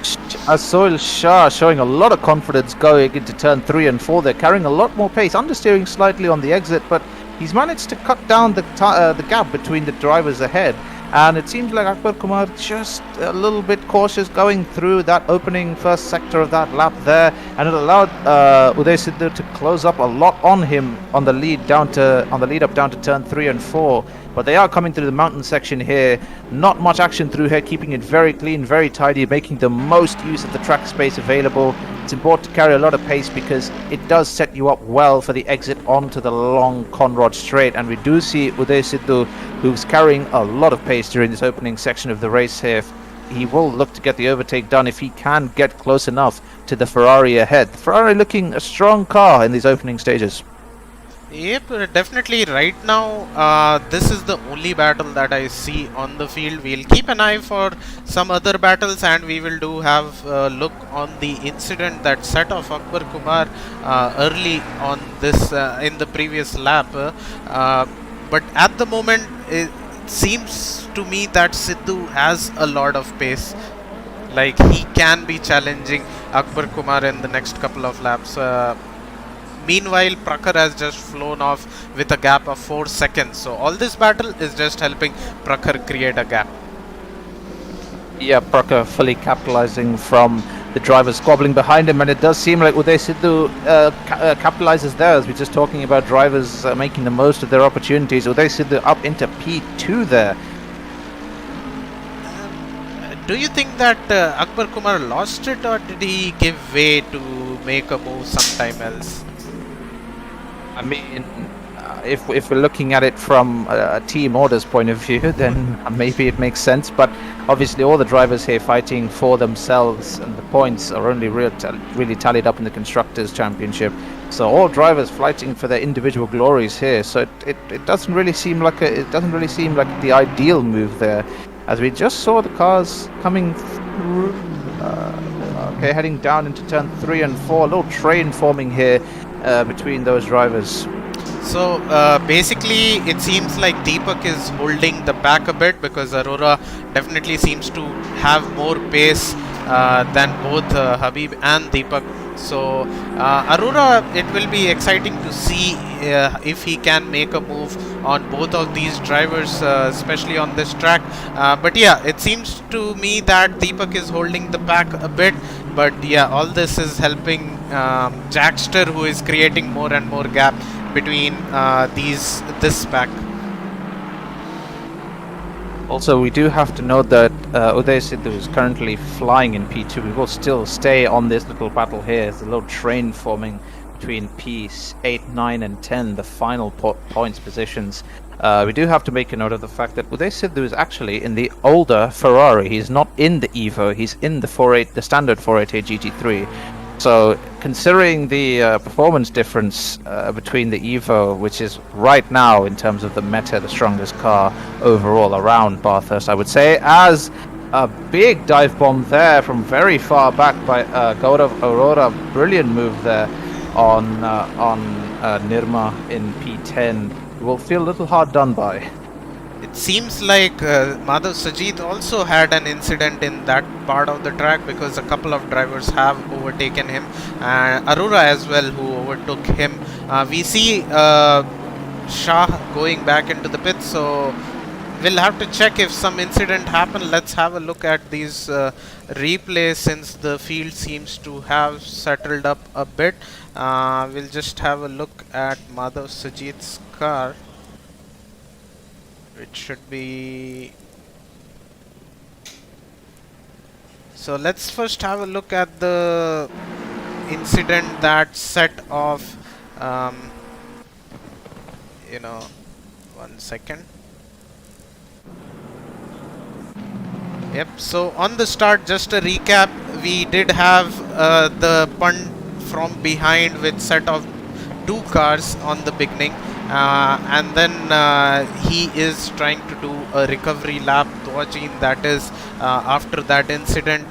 Soil Shah showing a lot of confidence going into turn 3 and 4. They're carrying a lot more pace, understeering slightly on the exit, but he's managed to cut down the gap between the drivers ahead. And it seems like Akbar Kumar just a little bit cautious going through that opening first sector of that lap there, and it allowed Uday Sidhu to close up a lot on him on the lead up down to turn 3 and 4. But they are coming through the mountain section here. Not much action through here, keeping it very clean, very tidy, making the most use of the track space available. It's important to carry a lot of pace because it does set you up well for the exit onto the long Conrod straight. And we do see Uday Sidhu, who's carrying a lot of pace during this opening section of the race here. He will look to get the overtake done if he can get close enough to the Ferrari ahead. The Ferrari looking a strong car in these opening stages. Yep, definitely. Right now, this is the only battle that I see on the field. We'll keep an eye for some other battles, and we will do have a look on the incident that set off Akbar Kumar early on this in the previous lap. But at the moment, it seems to me that Sidhu has a lot of pace. Like he can be challenging Akbar Kumar in the next couple of laps. Meanwhile, Prakhar has just flown off with a gap of 4 seconds. So all this battle is just helping Prakhar create a gap. Yeah, Prakhar fully capitalizing from the drivers squabbling behind him, and it does seem like Uday Sidhu capitalizes there, as we're just talking about drivers making the most of their opportunities. Uday Sidhu up into P2 there. Do you think that Akbar Kumar lost it, or did he give way to make a move sometime else? I mean, if we're looking at it from a team orders point of view, then maybe it makes sense. But obviously, all the drivers here fighting for themselves, and the points are only really tallied up in the Constructors' Championship. So all drivers fighting for their individual glories here. So it doesn't really seem like the ideal move there, as we just saw the cars coming through. Okay, heading down into turn 3 and 4. A little train forming here between those drivers. So basically it seems like Deepak is holding the pack a bit because Aurora definitely seems to have more pace than both Habib and Deepak. So Aurora, it will be exciting to see if he can make a move on both of these drivers, especially on this track. But yeah, it seems to me that Deepak is holding the pack a bit. But yeah, all this is helping Jackster, who is creating more and more gap between this pack. Also, we do have to note that Uday Sidhu is currently flying in P2. We will still stay on this little battle here. There's a little train forming between P8, 9 and 10, the final points positions. We do have to make a note of the fact that Uday Sidhu is actually in the older Ferrari. He's not in the Evo, he's in the standard 488 GT3. So, considering the performance difference between the Evo, which is right now in terms of the meta, the strongest car overall around Bathurst, I would say, as a big dive bomb there from very far back by Gaurav Aurora. Brilliant move there on Nirma in P10. Will feel a little hard done by. It seems like Madhav Sajid also had an incident in that part of the track because a couple of drivers have overtaken him, and Arora as well, who overtook him. We see Shah going back into the pit, so we'll have to check if some incident happened. Let's have a look at these replays since the field seems to have settled up a bit. We'll just have a look at Madhav Sajid's car. It should be. So let's first have a look at the incident that set off. 1 second. Yep. So on the start, just a recap. We did have the punt from behind, which set off 2 cars on the beginning. and then he is trying to do a recovery lap. Dwajin, that is, after that incident.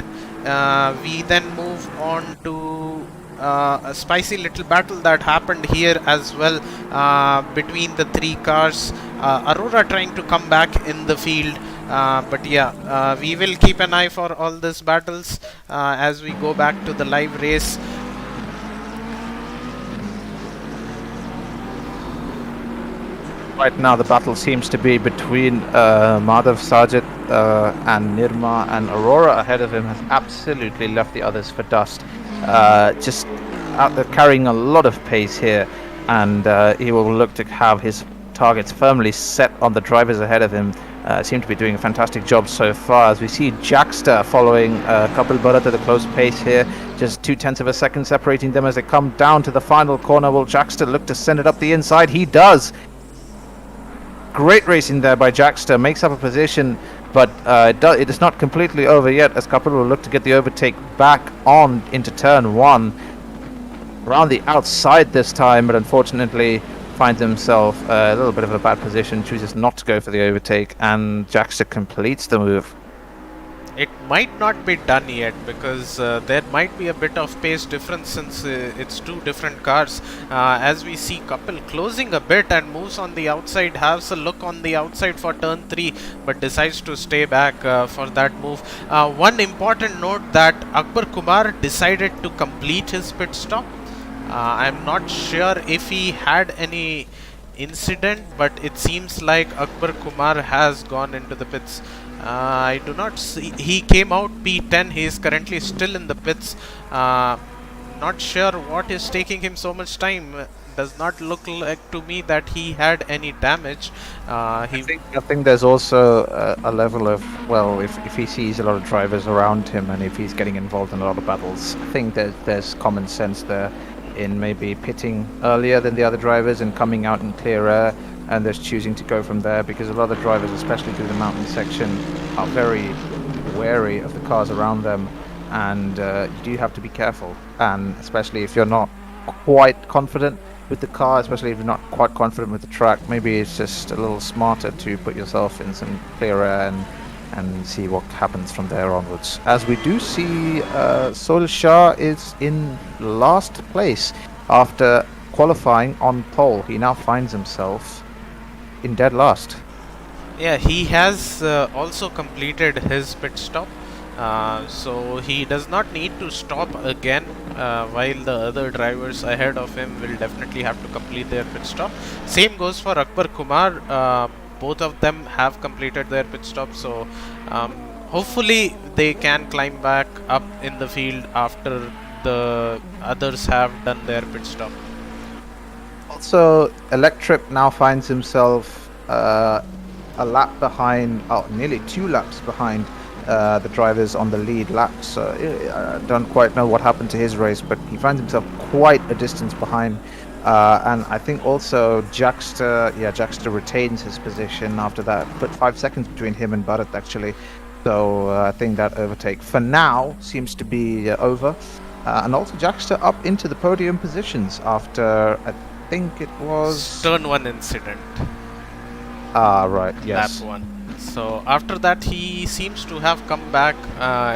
We then move on to a spicy little battle that happened here as well, between the three cars. Aurora trying to come back in the field, but yeah, we will keep an eye for all these battles as we go back to the live race. Right now, the battle seems to be between Madhav, Sajid, and Nirma, and Aurora ahead of him has absolutely left the others for dust. Just out there carrying a lot of pace here, and he will look to have his targets firmly set on the drivers ahead of him. Seem to be doing a fantastic job so far, as we see Jackster following Kapil Bharat at a close pace here, just 0.2 of a second separating them as they come down to the final corner. Will Jackster look to send it up the inside? He does. Great racing there by Jackster, makes up a position, but it is not completely over yet, as Kapil will look to get the overtake back on into turn 1. Around the outside this time, but unfortunately finds himself a little bit of a bad position, chooses not to go for the overtake, and Jackster completes the move. It might not be done yet, because there might be a bit of pace difference since it's two different cars. As we see Kapil closing a bit and moves on the outside, has a look on the outside for turn 3, but decides to stay back for that move. One important note that Akbar Kumar decided to complete his pit stop. I'm not sure if he had any incident, but it seems like Akbar Kumar has gone into the pits. I do not see. He came out P10. He is currently still in the pits. Not sure what is taking him so much time. Does not look like to me that he had any damage. I think there's also a level of, well, if he sees a lot of drivers around him and if he's getting involved in a lot of battles, I think there's common sense there in maybe pitting earlier than the other drivers and coming out in clear air, and there's choosing to go from there, because a lot of drivers, especially through the mountain section, are very wary of the cars around them, and you do have to be careful, and especially if you're not quite confident with the car, especially if you're not quite confident with the track, maybe it's just a little smarter to put yourself in some clear air and see what happens from there onwards. As we do see, Soil Shah is in last place after qualifying on pole. He now finds himself in dead last. Yeah, he has also completed his pit stop, so he does not need to stop again, while the other drivers ahead of him will definitely have to complete their pit stop. Same goes for Akbar Kumar. Both of them have completed their pit stop, so hopefully they can climb back up in the field after the others have done their pit stop. Also, Electrip now finds himself a lap behind, nearly 2 laps behind the drivers on the lead lap. So I don't quite know what happened to his race, but he finds himself quite a distance behind. And I think also Jackster retains his position after that. Put 5 seconds between him and Bharat, actually. So I think that overtake for now seems to be over. And also Jackster up into the podium positions after, I think it was turn 1 incident. Right, yes. Lap 1. So after that he seems to have come back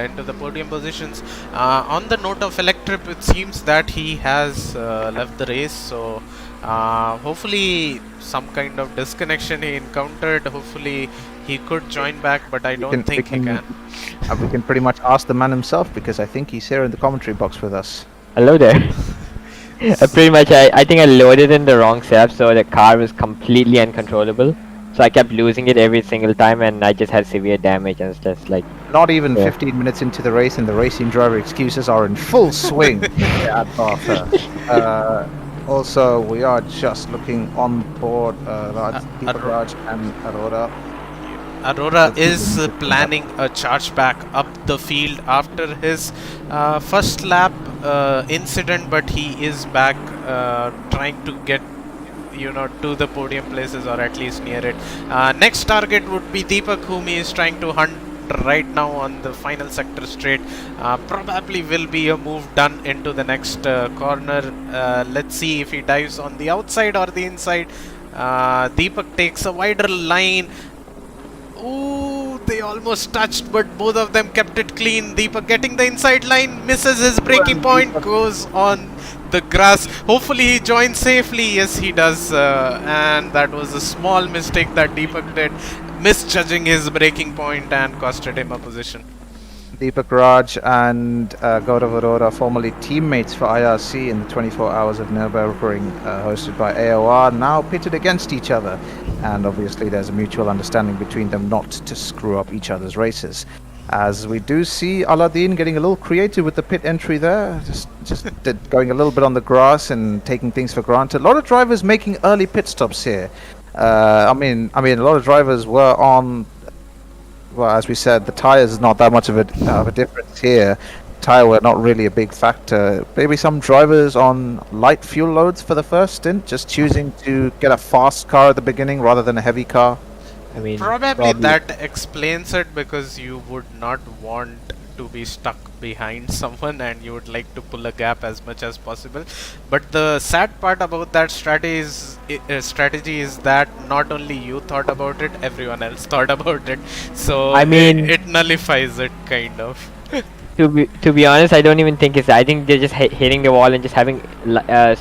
into the podium positions. On the note of Electrip, it seems that he has left the race, so hopefully some kind of disconnection he encountered. Hopefully he could join back, but I don't think he can. We can pretty much ask the man himself, because I think he's here in the commentary box with us. Hello there. Pretty much I think I loaded in the wrong setup, so the car was completely uncontrollable. So I kept losing it every single time, and I just had severe damage, and it's just like... Not even 15 minutes into the race, and the racing driver excuses are in full swing at Bathurst. Also, we are just looking on board Raj and Aurora. Aurora is planning a charge back up the field after his first lap incident, but he is back trying to get to the podium places, or at least near it. Next target would be Deepak, whom he is trying to hunt right now on the final sector straight. Probably will be a move done into the next corner. Let's see if he dives on the outside or the inside. Deepak takes a wider line. Ooh, they almost touched, but both of them kept it clean. Deepak getting the inside line, misses his braking point, goes on the grass. Hopefully he joins safely. Yes, he does. And that was a small mistake that Deepak did, misjudging his braking point and costed him a position. Deepak Raj and Gaurav Arora, formerly teammates for IRC in the 24 Hours of Nürburgring hosted by AOR, now pitted against each other. And obviously there's a mutual understanding between them not to screw up each other's races. As we do see Aladdin getting a little creative with the pit entry there, just going a little bit on the grass and taking things for granted. A lot of drivers making early pit stops here. I mean, a lot of drivers were on. Well, as we said, the tires is not that much of a difference here. Tire were not really a big factor. Maybe some drivers on light fuel loads for the first stint, just choosing to get a fast car at the beginning rather than a heavy car. I mean, Probably that explains it, because you would not want to be stuck behind someone and you would like to pull a gap as much as possible. But the sad part about that strategy is that not only you thought about it, everyone else thought about it. So I mean, it nullifies it kind of. to be honest, I don't even think it's. I think they're just hitting the wall and just having a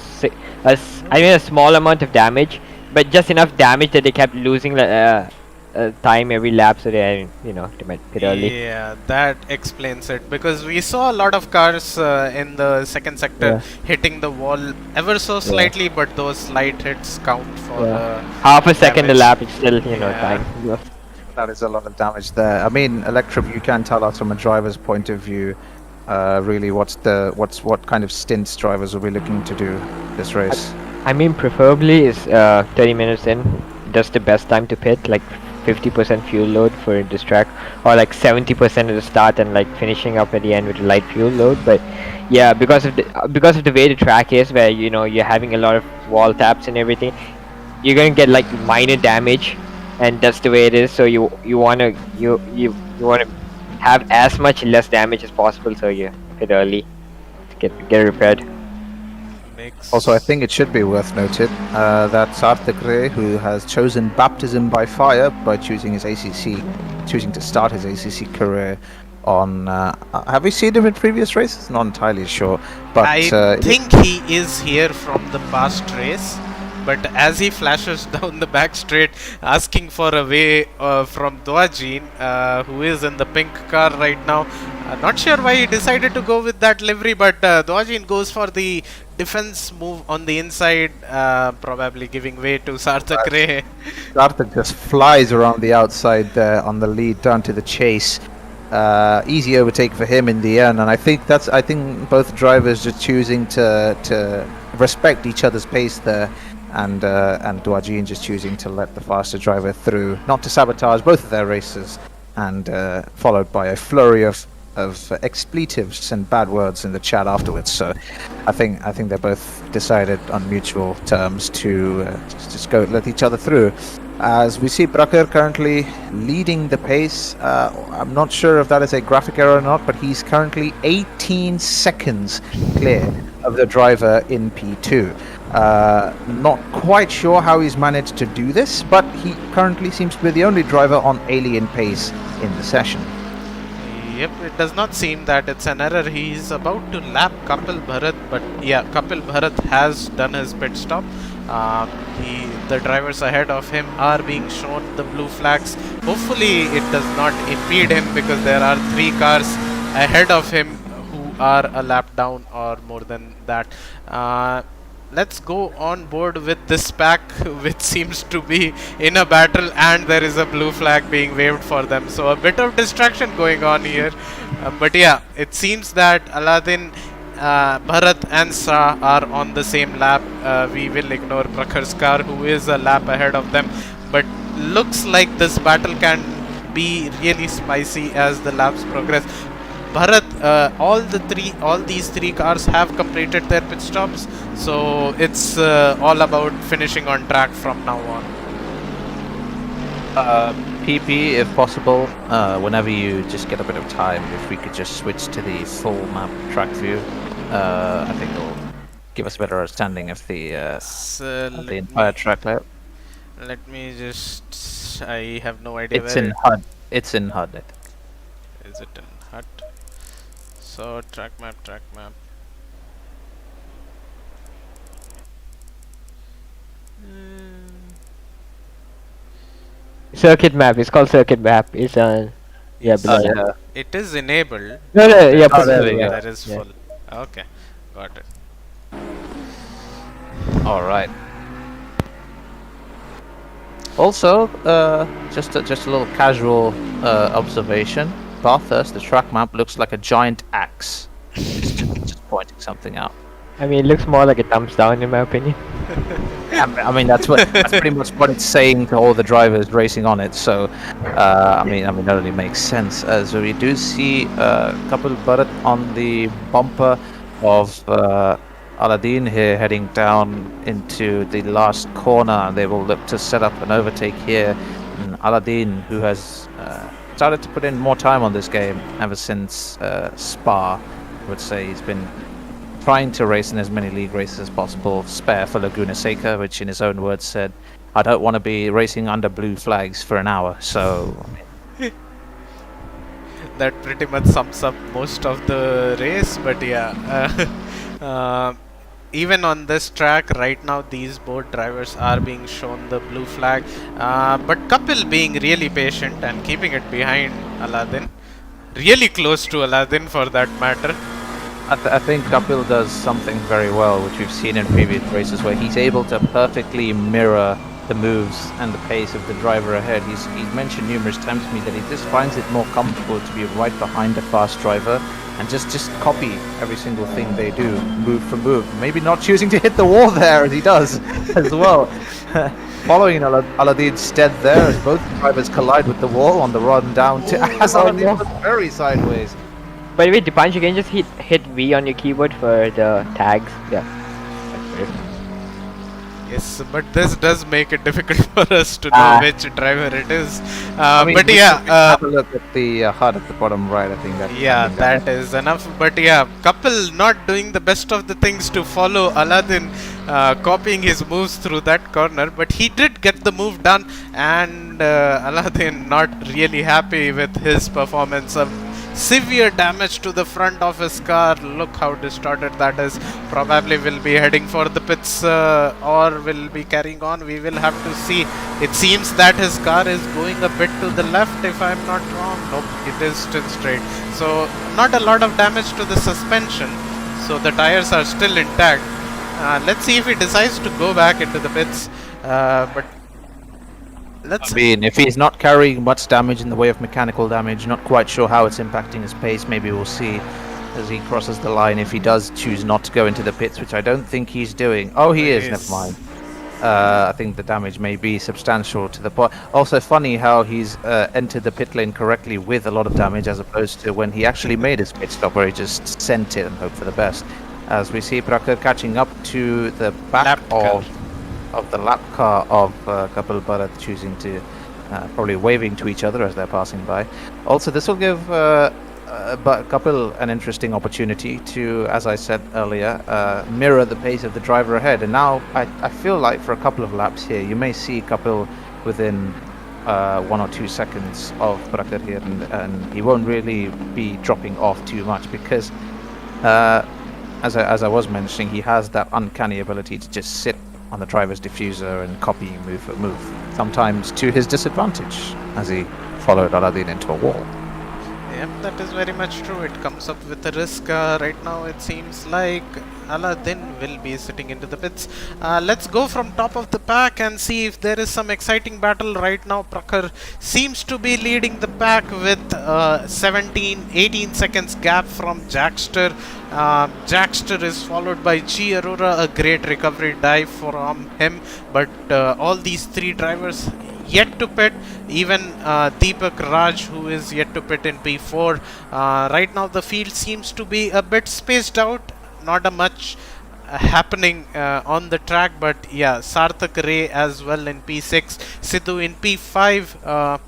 small amount of damage, but just enough damage that they kept losing time every lap, so they might pit early. Yeah, that explains it, because we saw a lot of cars in the second sector hitting the wall ever so slightly, but those slight hits count for half a second a damage. lap. It's still time. That is a lot of damage there. I mean, Electrum, you can tell us from a driver's point of view, really what kind of stints drivers will be looking to do this race. I mean, preferably is 30 minutes in. That's the best time to pit, like 50% fuel load for this track, or like 70% at the start and like finishing up at the end with a light fuel load. But yeah, because of the way the track is, where you're having a lot of wall taps and everything, you're gonna get like minor damage, and that's the way it is. So you wanna have as much less damage as possible, so you pit early to get repaired. Also, I think it should be worth noted that Sarthak Ray, who has chosen baptism by fire by choosing to start his ACC career on. Have we seen him in previous races? Not entirely sure, but I think he is here from the past race. But as he flashes down the back straight, asking for a way from Doajin, who is in the pink car right now. Not sure why he decided to go with that livery, but Doajin goes for the defense move on the inside, probably giving way to Sarthak Ray. Sarthak just flies around the outside there on the lead down to the chase. Easy overtake for him in the end, and I think both drivers just choosing to respect each other's pace there. And Doajin just choosing to let the faster driver through, not to sabotage both of their races, and followed by a flurry of expletives and bad words in the chat afterwards. So I think they're both decided on mutual terms to just go let each other through. As we see Bracker currently leading the pace. I'm not sure if that is a graphic error or not, but he's currently 18 seconds clear of the driver in P2. Not quite sure how he's managed to do this, but he currently seems to be the only driver on alien pace in the session. Yep, it does not seem that it's an error. He's about to lap Kapil Bharat, but yeah, Kapil Bharat has done his pit stop. The drivers ahead of him are being shown the blue flags. Hopefully it does not impede him, because there are 3 cars ahead of him who are a lap down or more than that. Let's go on board with this pack, which seems to be in a battle, and there is a blue flag being waved for them. So a bit of distraction going on here. But yeah, it seems that Aladdin, Bharat and Sa are on the same lap. We will ignore Prakhar's car, who is a lap ahead of them. But looks like this battle can be really spicy as the laps progress. Bharat, all these three cars have completed their pit stops, so it's all about finishing on track from now on. PP, if possible, whenever you just get a bit of time, if we could just switch to the full map track view, I think it'll give us a better understanding of the entire track layout. Let me just. I have no idea It's where in it HUD. It's in HUD. I think. is. It in hut. So track map, track map. Mm, Circuit map. It's called circuit map. It's yeah, yes, below that. Yeah. it is enabled. No, Oh, no, yeah, Oh, put there full. we Yeah, go. there is yeah. full. Okay, got it. All right. Also, just a little casual observation. Bathurst, the track map looks like a giant axe, just pointing something out. I mean, it looks more like a thumbs down in my opinion. Yeah, I mean that's pretty much what it's saying to all the drivers racing on it. So, I mean that only makes sense. So we do see a couple bullet on the bumper of Aladdin here, heading down into the last corner. They will look to set up an overtake here. And Aladdin, who has started to put in more time on this game ever since Spa, I would say he's been trying to race in as many league races as possible, spare for Laguna Seca, which in his own words said, I don't want to be racing under blue flags for an hour. So, That pretty much sums up most of the race. But yeah, even on this track right now, these both drivers are being shown the blue flag. But Kapil being really patient and keeping it behind Aladdin, really close to Aladdin for that matter. I think Kapil does something very well, which we've seen in previous races, where he's able to perfectly mirror the moves and the pace of the driver ahead. He's mentioned numerous times to me that he just finds it more comfortable to be right behind a fast driver and just copy every single thing they do, move for move. Maybe not choosing to hit the wall there as he does as well. Following in Aladdin's stead there as both drivers collide with the wall on the run down to as Aladdin no. was very sideways. By the way, Dipansh, you can just hit V on your keyboard for the tags. Yeah. That's perfect. Yes, but this does make it difficult for us to know Ah. which driver it is. I mean, But we yeah, can have a look at the HUD at the bottom right. I think that. yeah, that is enough. But yeah, Kapil not doing the best of the things to follow Aladdin, copying his moves through that corner. But he did get the move done, and Aladdin not really happy with his performance. Severe damage to the front of his car. Look how distorted that is. Probably will be heading for the pits or will be carrying on. We will have to see. It seems that his car is going a bit to the left, if I'm not wrong. Nope, it is still straight. So not a lot of damage to the suspension. So the tires are still intact. Let's see if he decides to go back into the pits. But let's I mean, if he's not carrying much damage in the way of mechanical damage, not quite sure how it's impacting his pace. Maybe we'll see as he crosses the line if he does choose not to go into the pits, which I don't think he's doing. Oh, he is. Never mind. I think the damage may be substantial to the point. Also, funny how he's entered the pit lane correctly with a lot of damage, as opposed to when he actually made his pit stop, where he just sent it and hoped for the best. As we see Prakhar catching up to the back Lap car. of the lap car of Kapil Bharat, choosing to probably waving to each other as they're passing by. Also, this will give Kapil an interesting opportunity to, as I said earlier, mirror the pace of the driver ahead. And now I feel like for a couple of laps here, you may see Kapil within 1 or 2 seconds of Prakhar here, and he won't really be dropping off too much because, as I was mentioning, he has that uncanny ability to just sit on the driver's diffuser and copy move for move, sometimes to his disadvantage, as he followed Aladdin into a wall. Yep, that is very much true. It comes up with a risk. Right now, it seems like Aladdin will be sitting into the pits. Let's go from top of the pack and see if there is some exciting battle right now. Prakhar seems to be leading the pack with 18 seconds gap from Jackster. Jackster is followed by G Aurora, a great recovery dive from him. But all these three drivers yet to pit, even Deepak Raj, who is yet to pit in P4. Right now the field seems to be a bit spaced out, not a much happening on the track, but yeah, Sarthak Ray as well in P6, Sidhu in P5.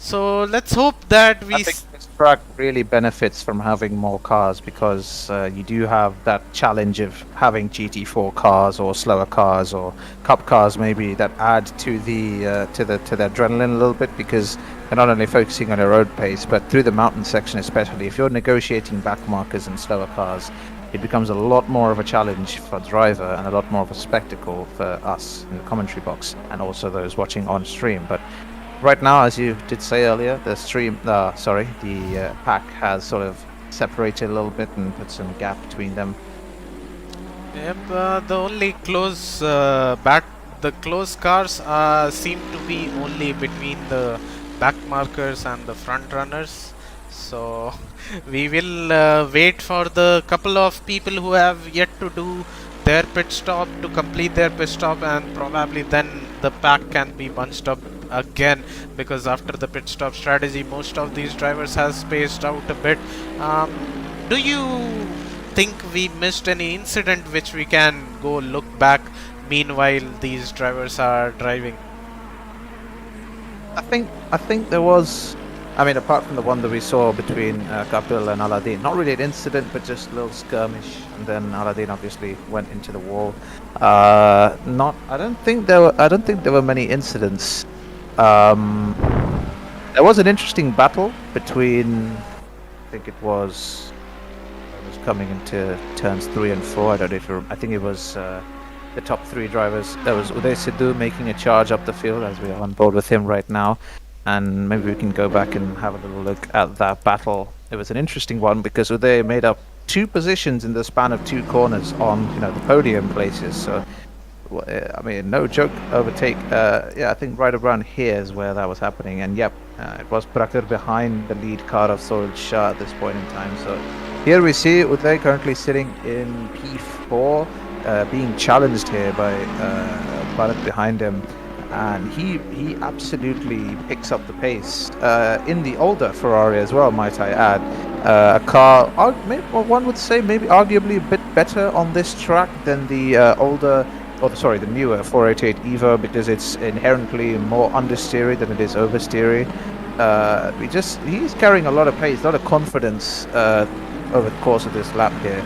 So let's hope that I think this track really benefits from having more cars because you do have that challenge of having GT4 cars or slower cars or cup cars maybe that add to the adrenaline a little bit because they're not only focusing on a road pace but through the mountain section especially. If you're negotiating back markers and slower cars, it becomes a lot more of a challenge for the driver and a lot more of a spectacle for us in the commentary box and also those watching on stream. But right now, as you did say earlier, the pack has sort of separated a little bit and put some gap between them. Yep, the only the close cars seem to be only between the back markers and the front runners. So we will wait for the couple of people who have yet to do their pit stop to complete their pit stop, and probably then the pack can be bunched up again, because after the pit stop strategy most of these drivers has spaced out a bit. Do you think we missed any incident which we can go look back meanwhile these drivers are driving? I think there was. I mean, apart from the one that we saw between Kapil and Aladdin, not really an incident, but just a little skirmish, and then Aladdin obviously went into the wall. Not. I don't think there were. I don't think there were many incidents. There was an interesting battle between. I think it was. I was coming into turns 3 and 4. I don't know if I think it was the top 3 drivers. There was Uday Sidhu making a charge up the field, as we are on board with him right now. And maybe we can go back and have a little look at that battle. It was an interesting one because Uday made up 2 positions in the span of 2 corners on the podium places. So I mean, no joke overtake. Yeah, I think right around here is where that was happening. And yep, it was Prakhar behind the lead car of Soil Shah at this point in time. So here we see Uday currently sitting in P4, being challenged here by Bharat behind him. And he absolutely picks up the pace in the older Ferrari as well, might I add. A car, one would say maybe arguably a bit better on this track than the the newer 488 Evo, because it's inherently more understeery than it is oversteery. He's carrying a lot of pace, a lot of confidence over the course of this lap here.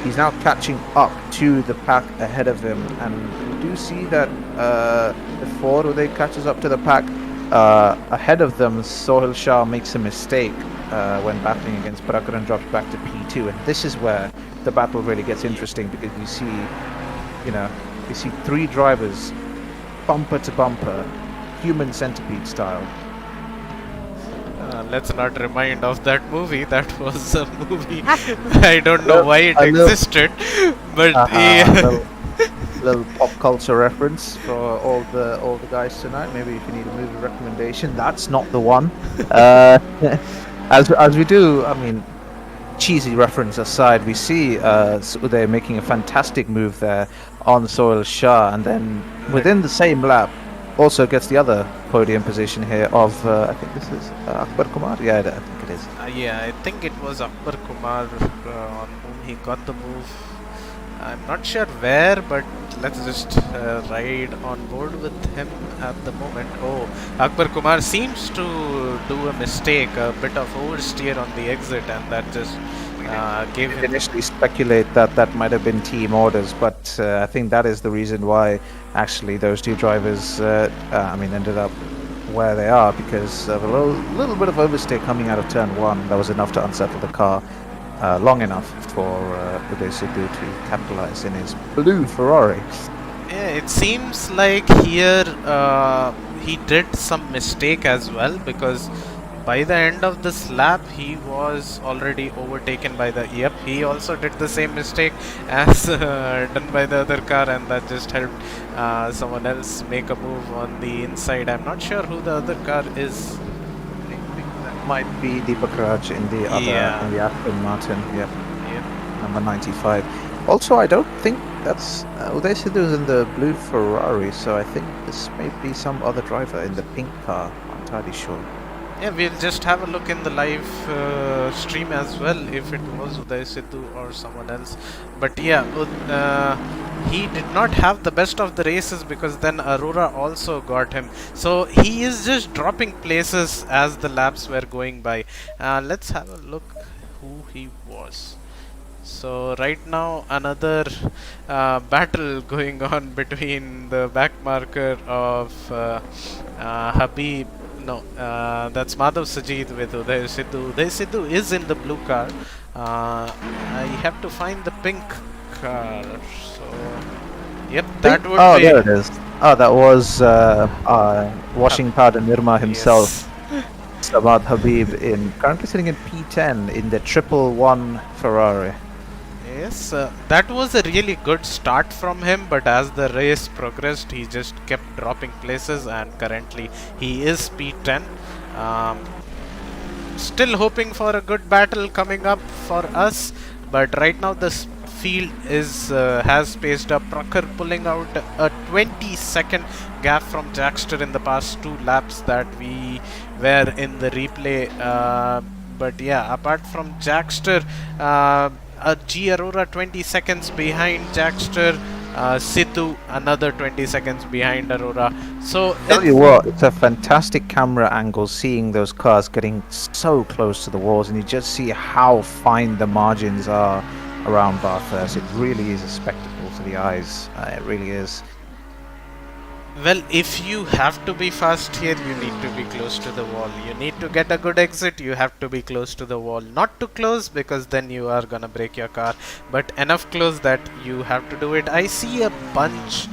He's now catching up to the pack ahead of him, and we do see that before Uday catches up to the pack ahead of them, Sohail Shah makes a mistake when battling against Prakhar and drops back to P2, and this is where the battle really gets interesting, because you see 3 drivers bumper to bumper, human centipede style. Let's not remind of that movie. That was a movie. I don't know why it existed, but little pop culture reference for all the guys tonight. Maybe if you need a movie recommendation, that's not the one. As we do, I mean, cheesy reference aside, we see Uday making a fantastic move there on Sohail Shah, and then within the same lap also gets the other podium position here of I think this is Akbar Kumar. Yeah, I think it is. Yeah, I think it was Akbar Kumar on whom he got the move. I'm not sure where, but let's just ride on board with him at the moment. Oh, Akbar Kumar seems to do a mistake, a bit of oversteer on the exit, and that just gave him... initially speculate that might have been team orders, but I think that is the reason why actually those 2 drivers ended up where they are, because of a little bit of oversteer coming out of turn 1. That was enough to unsettle the car long enough for Uday Sidhu to capitalize in his blue Ferrari. Yeah, it seems like here he did some mistake as well, because by the end of this lap he was already overtaken by the... Yep, he also did the same mistake as done by the other car, and that just helped someone else make a move on the inside. I'm not sure who the other car is. I think that might be Deepak Raj in the other, in the Aston Martin. Yep. Number 95. Also, I don't think that's Uday Sidhu is in the blue Ferrari, so I think this may be some other driver in the pink car. I'm not entirely sure. Yeah, we'll just have a look in the live stream as well if it was Uday Sidhu or someone else. But yeah, he did not have the best of the races because then Aurora also got him. So he is just dropping places as the laps were going by. Let's have a look who he was. So right now another battle going on between the back marker of Habib. No, that's Madhav Sajid with Uday Sidhu. Uday Sidhu is in the blue car. I have to find the pink car. So, yep, that would Oh, be. there it is. Oh, that was washing powder Nirma himself. Yes. Samad Habib currently sitting in P10 in the 111 Ferrari. Yes, that was a really good start from him, but as the race progressed, he just kept dropping places, and currently he is P10. Um, Still hoping for a good battle coming up for us, but right now this field is has paced up. Prakhar pulling out a 20-second gap from Jackster in the past 2 laps that we were in the replay. But yeah, apart from Jackster, G Aurora 20 seconds behind Jackster. Sidhu another 20 seconds behind Aurora. So Tell you what, it's a fantastic camera angle seeing those cars getting so close to the walls, and you just see how fine the margins are around Bathurst. It really is a spectacle to the eyes. It really is. well, if you have to be fast here, you need to be close to the wall. You need to get a good exit, you have to be close to the wall. Not too close because then you are gonna break your car, but enough close that you have to do it. I see a bunch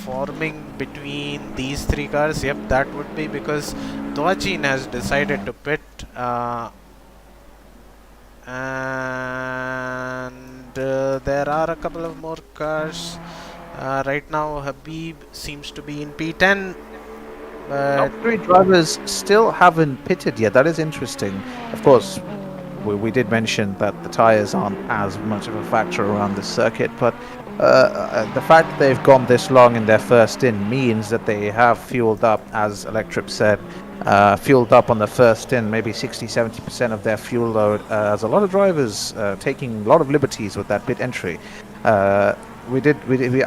forming between these 3 cars. Yep, that would be because Dwajin has decided to pit. And there are a couple of more cars. Right now Habib seems to be in P10, but Top 3 drivers still haven't pitted yet. That is interesting. Of course, we did mention that the tyres aren't as much of a factor around the circuit, but the fact that they've gone this long in their first in means that they have fueled up, as Electrip said, fueled up on the first in, maybe 60-70% of their fuel load, as a lot of drivers taking a lot of liberties with that pit entry. I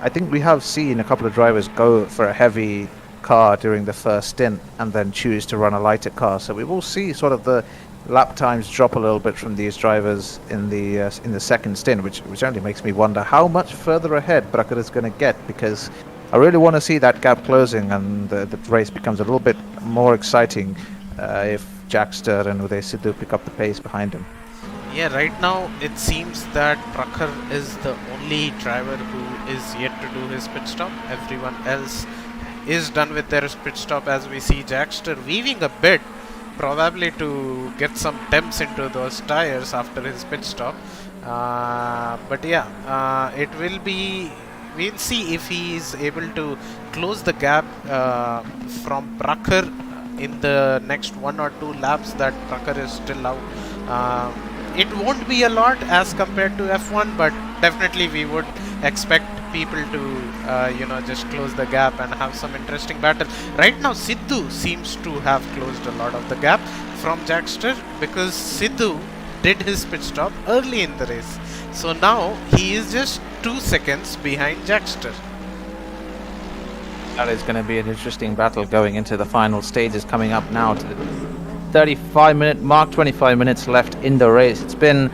think we have seen a couple of drivers go for a heavy car during the first stint and then choose to run a lighter car. So we will see sort of the lap times drop a little bit from these drivers in the second stint, which only makes me wonder how much further ahead Bracker is going to get, because I really want to see that gap closing and the race becomes a little bit more exciting if Jackster and Uday Sidhu pick up the pace behind him. yeah, right now it seems that Prakhar is the only driver who is yet to do his pit stop. Everyone else is done with their pit stop, as we see Jackster weaving a bit, probably to get some temps into those tires after his pit stop. But yeah, it will be. We'll see if he is able to close the gap from Prakhar in the next 1 or 2 laps that Prakhar is still out. It won't be a lot as compared to F1, but definitely we would expect people to just close the gap and have some interesting battle. Right now Sidhu seems to have closed a lot of the gap from Jackster, because Sidhu did his pit stop early in the race, so now he is just 2 seconds behind Jackster. That is going to be an interesting battle going into the final stages, coming up now to the 35-minute mark. 25 minutes left in the race. It's been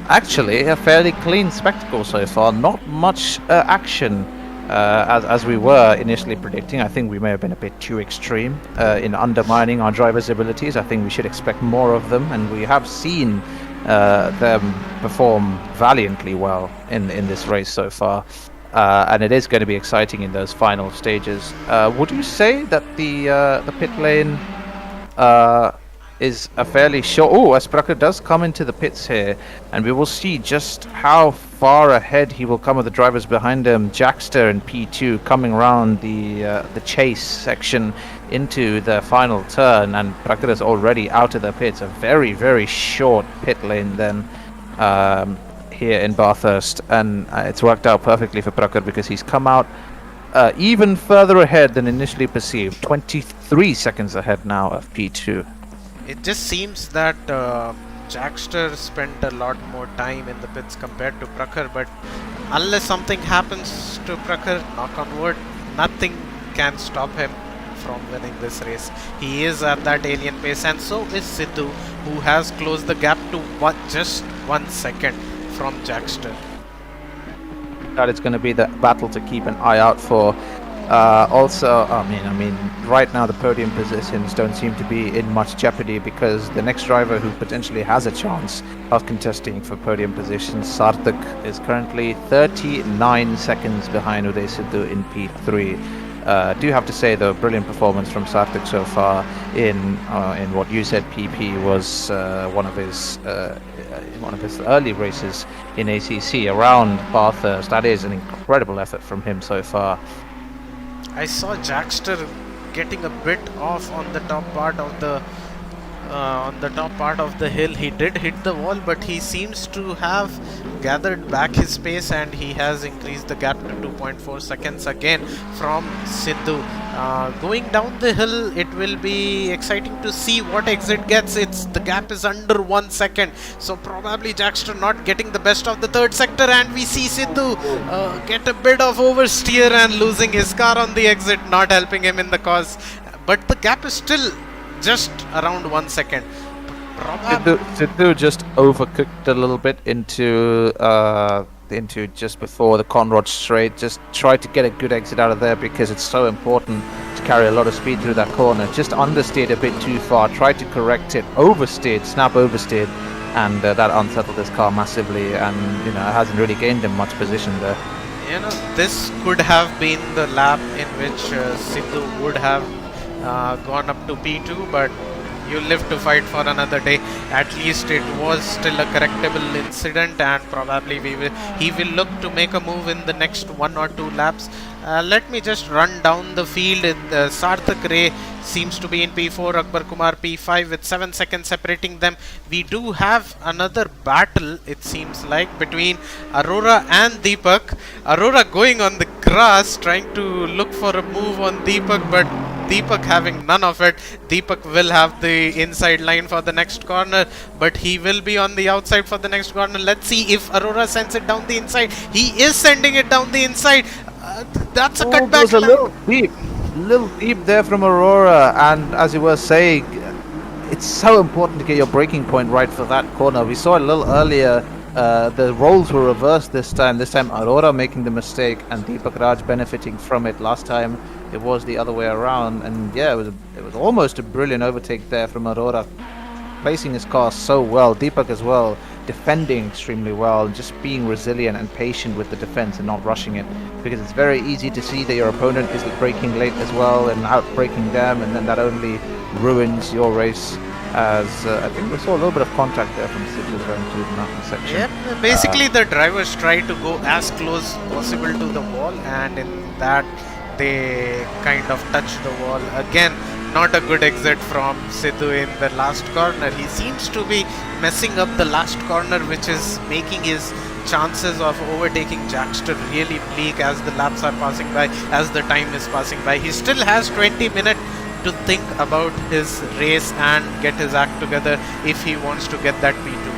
actually a fairly clean spectacle so far. Not much action as we were initially predicting. I think we may have been a bit too extreme in undermining our drivers' abilities. I think we should expect more of them, and we have seen them perform valiantly well in this race so far. And it is going to be exciting in those final stages. Would you say that the pit lane is a fairly short... Oh, Aspraka does come into the pits here, and we will see just how far ahead he will come with the drivers behind him. Jackster in P2 coming around the chase section into the final turn, and Prakhar is already out of the pits. A very, very short pit lane then here in Bathurst, and it's worked out perfectly for Prakhar because he's come out even further ahead than initially perceived. 23 seconds ahead now of P2. It just seems that Jackster spent a lot more time in the pits compared to Prakhar, but unless something happens to Prakhar, knock on wood, nothing can stop him from winning this race. He is at that alien pace, and so is Sidhu, who has closed the gap to just 1 second from Jackster. That it's going to be the battle to keep an eye out for. Also, I mean, right now the podium positions don't seem to be in much jeopardy because the next driver who potentially has a chance of contesting for podium positions, Sarthak, is currently 39 seconds behind Uday Sidhu in P3. Do have to say, though, brilliant performance from Sarthak so far in what you said PP was one of his early races in ACC around Bathurst. That is an incredible effort from him so far. I saw Jackster getting a bit off on the top part of the hill. He did hit the wall, but he seems to have gathered back his pace, and he has increased the gap to 2.4 seconds again from Sidhu. Going down the hill, it will be exciting to see what exit gets. The gap is under 1 second, so probably Jackster not getting the best of the third sector, and we see Sidhu get a bit of oversteer and losing his car on the exit, not helping him in the cause. But the gap is still just around 1 second. Sidhu just overcooked a little bit into just before the Conrod straight. Just tried to get a good exit out of there because it's so important to carry a lot of speed through that corner. Just understeered a bit too far, tried to correct it, snap oversteered, and that unsettled his car massively, and it hasn't really gained him much position there. This could have been the lap in which Sidhu would have gone up to P2, but you live to fight for another day. At least it was still a correctable incident, and probably he will look to make a move in the next 1 or 2 laps. Let me just run down the field. Sarthak Ray seems to be in P4, Akbar Kumar P5 with 7 seconds separating them. We do have another battle, it seems like, between Aurora and Deepak. Aurora going on the grass, trying to look for a move on Deepak, but Deepak having none of it. Deepak will have the inside line for the next corner, but he will be on the outside for the next corner. Let's see if Aurora sends it down the inside. He is sending it down the inside. That's a cutback. It was a little deep there from Aurora, and as you were saying, it's so important to get your braking point right for that corner. We saw it a little earlier. The roles were reversed this time. This time Aurora making the mistake and Deepak Raj benefiting from it. Last time it was the other way around, and yeah, it was almost a brilliant overtake there from Aurora, placing his car so well. Deepak as well, defending extremely well, just being resilient and patient with the defense and not rushing it, because it's very easy to see that your opponent is braking late as well and outbraking them, and then that only ruins your race. As I think we saw a little bit of contact there from Sidhu going through the mountain section. Yep, basically the drivers try to go as close possible to the wall, and in that they kind of touch the wall. Again, not a good exit from Sidhu in the last corner. He seems to be messing up the last corner, which is making his chances of overtaking Jackster really bleak as the laps are passing by, as the time is passing by. He still has 20 minutes to think about his race and get his act together if he wants to get that P2.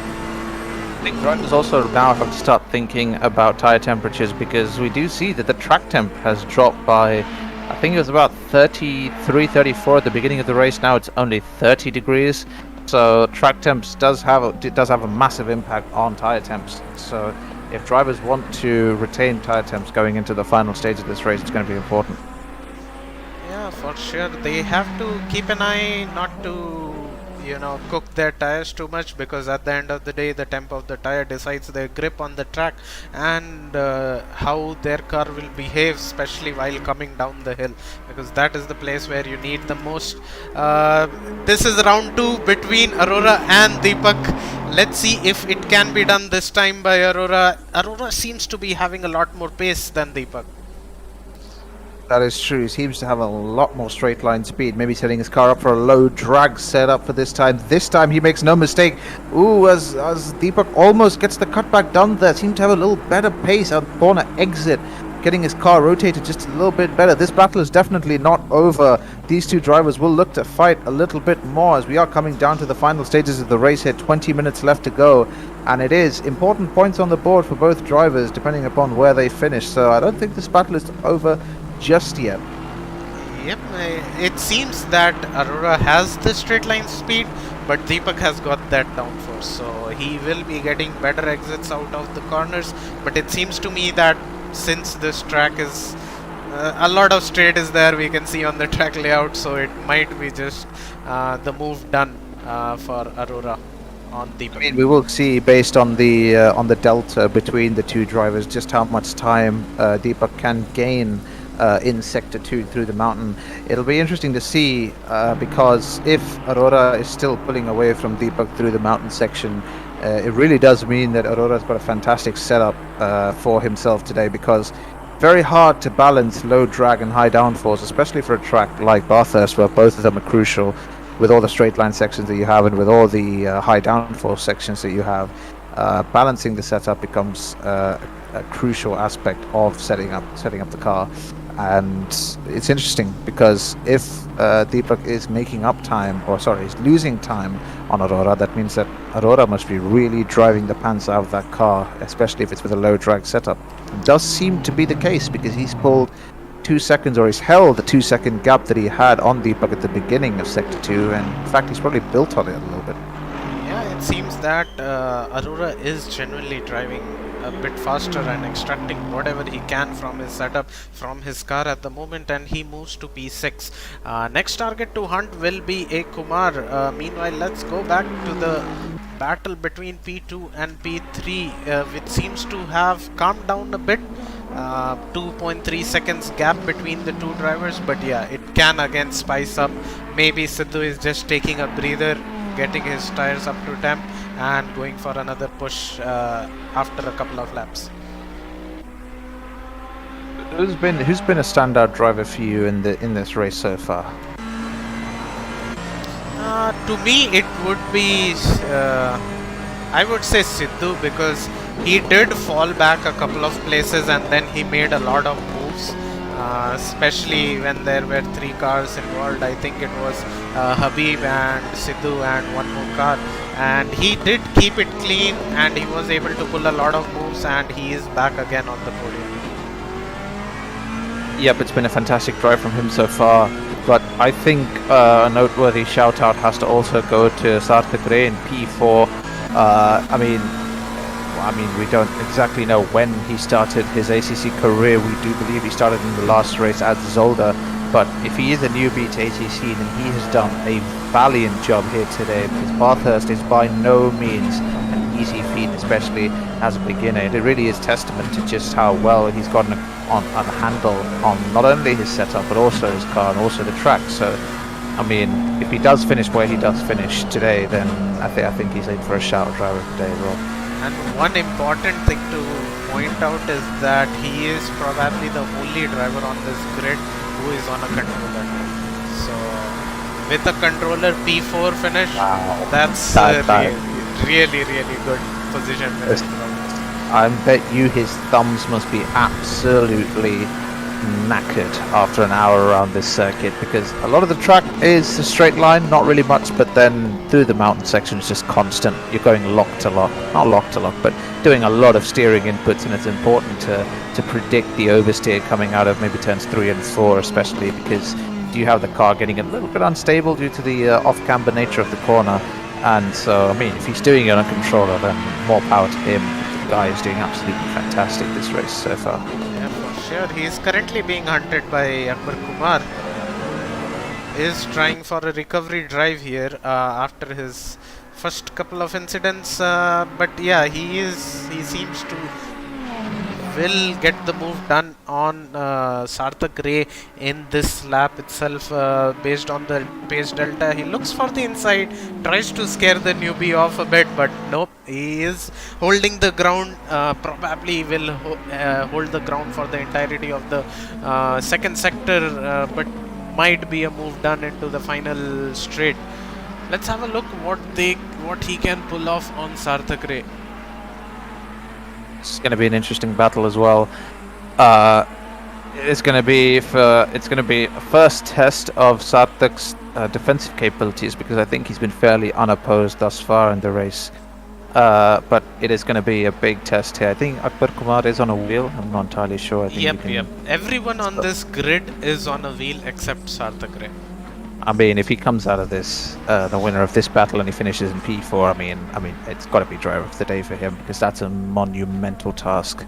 I think drivers also now have to start thinking about tyre temperatures, because we do see that the track temp has dropped by, I think it was about 33, 34 at the beginning of the race. Now it's only 30 degrees. So track temps does have a massive impact on tyre temps. So if drivers want to retain tyre temps going into the final stage of this race, it's going to be important. Yeah, for sure. They have to keep an eye not to cook their tires too much, because at the end of the day the temp of the tire decides their grip on the track and how their car will behave, especially while coming down the hill, because that is the place where you need the most. This is round 2 between Aurora and Deepak. Let's see if it can be done this time by Aurora. Aurora seems to be having a lot more pace than Deepak. That is true. He seems to have a lot more straight line speed. Maybe setting his car up for a low drag setup for this time. This time he makes no mistake. Ooh, as Deepak almost gets the cutback done there. Seems to have a little better pace on corner exit, getting his car rotated just a little bit better. This battle is definitely not over. These two drivers will look to fight a little bit more as we are coming down to the final stages of the race here. 20 minutes left to go. And it is important points on the board for both drivers, depending upon where they finish. So I don't think this battle is over just yet. Yep, it seems that Aurora has the straight line speed, but Deepak has got that downforce, so he will be getting better exits out of the corners. But it seems to me that since this track is a lot of straight is there, we can see on the track layout, so it might be just the move done for Aurora on Deepak. I mean, we will see based on the delta between the two drivers just how much time Deepak can gain in Sector 2 through the mountain. It'll be interesting to see because if Aurora is still pulling away from Deepak through the mountain section, it really does mean that Aurora's got a fantastic setup for himself today, because very hard to balance low drag and high downforce, especially for a track like Bathurst where both of them are crucial, with all the straight line sections that you have and with all the high downforce sections that you have. Balancing the setup becomes a crucial aspect of setting up the car. And it's interesting because if Deepak is making up time, or sorry, is losing time on Aurora, that means that Aurora must be really driving the pants out of that car, especially if it's with a low drag setup. It does seem to be the case, because he's pulled 2 seconds, or he's held the 2-second gap that he had on Deepak at the beginning of Sector 2, and in fact he's probably built on it a little bit. Yeah, it seems that Aurora is genuinely driving a bit faster and extracting whatever he can from his setup, from his car at the moment, and he moves to P6. Next target to hunt will be A. Kumar. Meanwhile, let's go back to the battle between P2 and P3, which seems to have calmed down a bit. 2.3 seconds gap between the two drivers, but yeah, it can again spice up. Maybe Sidhu is just taking a breather, getting his tires up to temp and going for another push after a couple of laps. Who's been a standout driver for you in this race so far? To me, it would be I would say Sidhu, because he did fall back a couple of places and then he made a lot of moves, especially when there were 3 cars involved. I think it was Habib and Sidhu and one more car, and he did keep it clean and he was able to pull a lot of moves, and he is back again on the podium. Yep, it's been a fantastic drive from him so far, but I think a noteworthy shout out has to also go to Sarthak Ray in P4. I mean, we don't exactly know when he started his ACC career. We do believe he started in the last race at Zolder, but if he is a newbie to ACC, then he has done a valiant job here today, because Bathurst is by no means an easy feat, especially as a beginner. It really is testament to just how well he's gotten on a handle on not only his setup but also his car and also the track. So I mean, if he does finish where he does finish today, then I think he's in for a shout driver today as well. And one important thing to point out is that he is probably the only driver on this grid who is on a controller. So with a controller P4 finish, Wow. that's really good position finish. I bet you his thumbs must be absolutely knackered after an hour around this circuit, because a lot of the track is a straight line, not really much, but then through the mountain section it's just constant. You're going lock to lock, not lock to lock, but doing a lot of steering inputs, and it's important to predict the oversteer coming out of maybe turns 3 and 4, especially because you have the car getting a little bit unstable due to the off-camber nature of the corner. And so, I mean, if he's doing it on a controller, then more power to him. The guy is doing absolutely fantastic this race so far. Yeah, for sure. He is currently being hunted by Akbar Kumar. Is trying for a recovery drive here after his first couple of incidents. But yeah, he seems to will get the move done on Sarthak Ray in this lap itself, based on the pace delta. He looks for the inside, tries to scare the newbie off a bit, but nope, he is holding the ground. Probably will hold the ground for the entirety of the second sector, but might be a move done into the final straight. Let's have a look what he can pull off on Sarthak Ray. It's going to be an interesting battle as well. It's going to be a first test of Sarthak's defensive capabilities, because I think he's been fairly unopposed thus far in the race. But it is going to be a big test here. I think Akbar Kumar is on a wheel. I'm not entirely sure. I think you Yep. can, Everyone on this grid is on a wheel except Sarthak Ray. I mean, if he comes out of this, the winner of this battle, and he finishes in P4, I mean, it's got to be driver of the day for him, because that's a monumental task,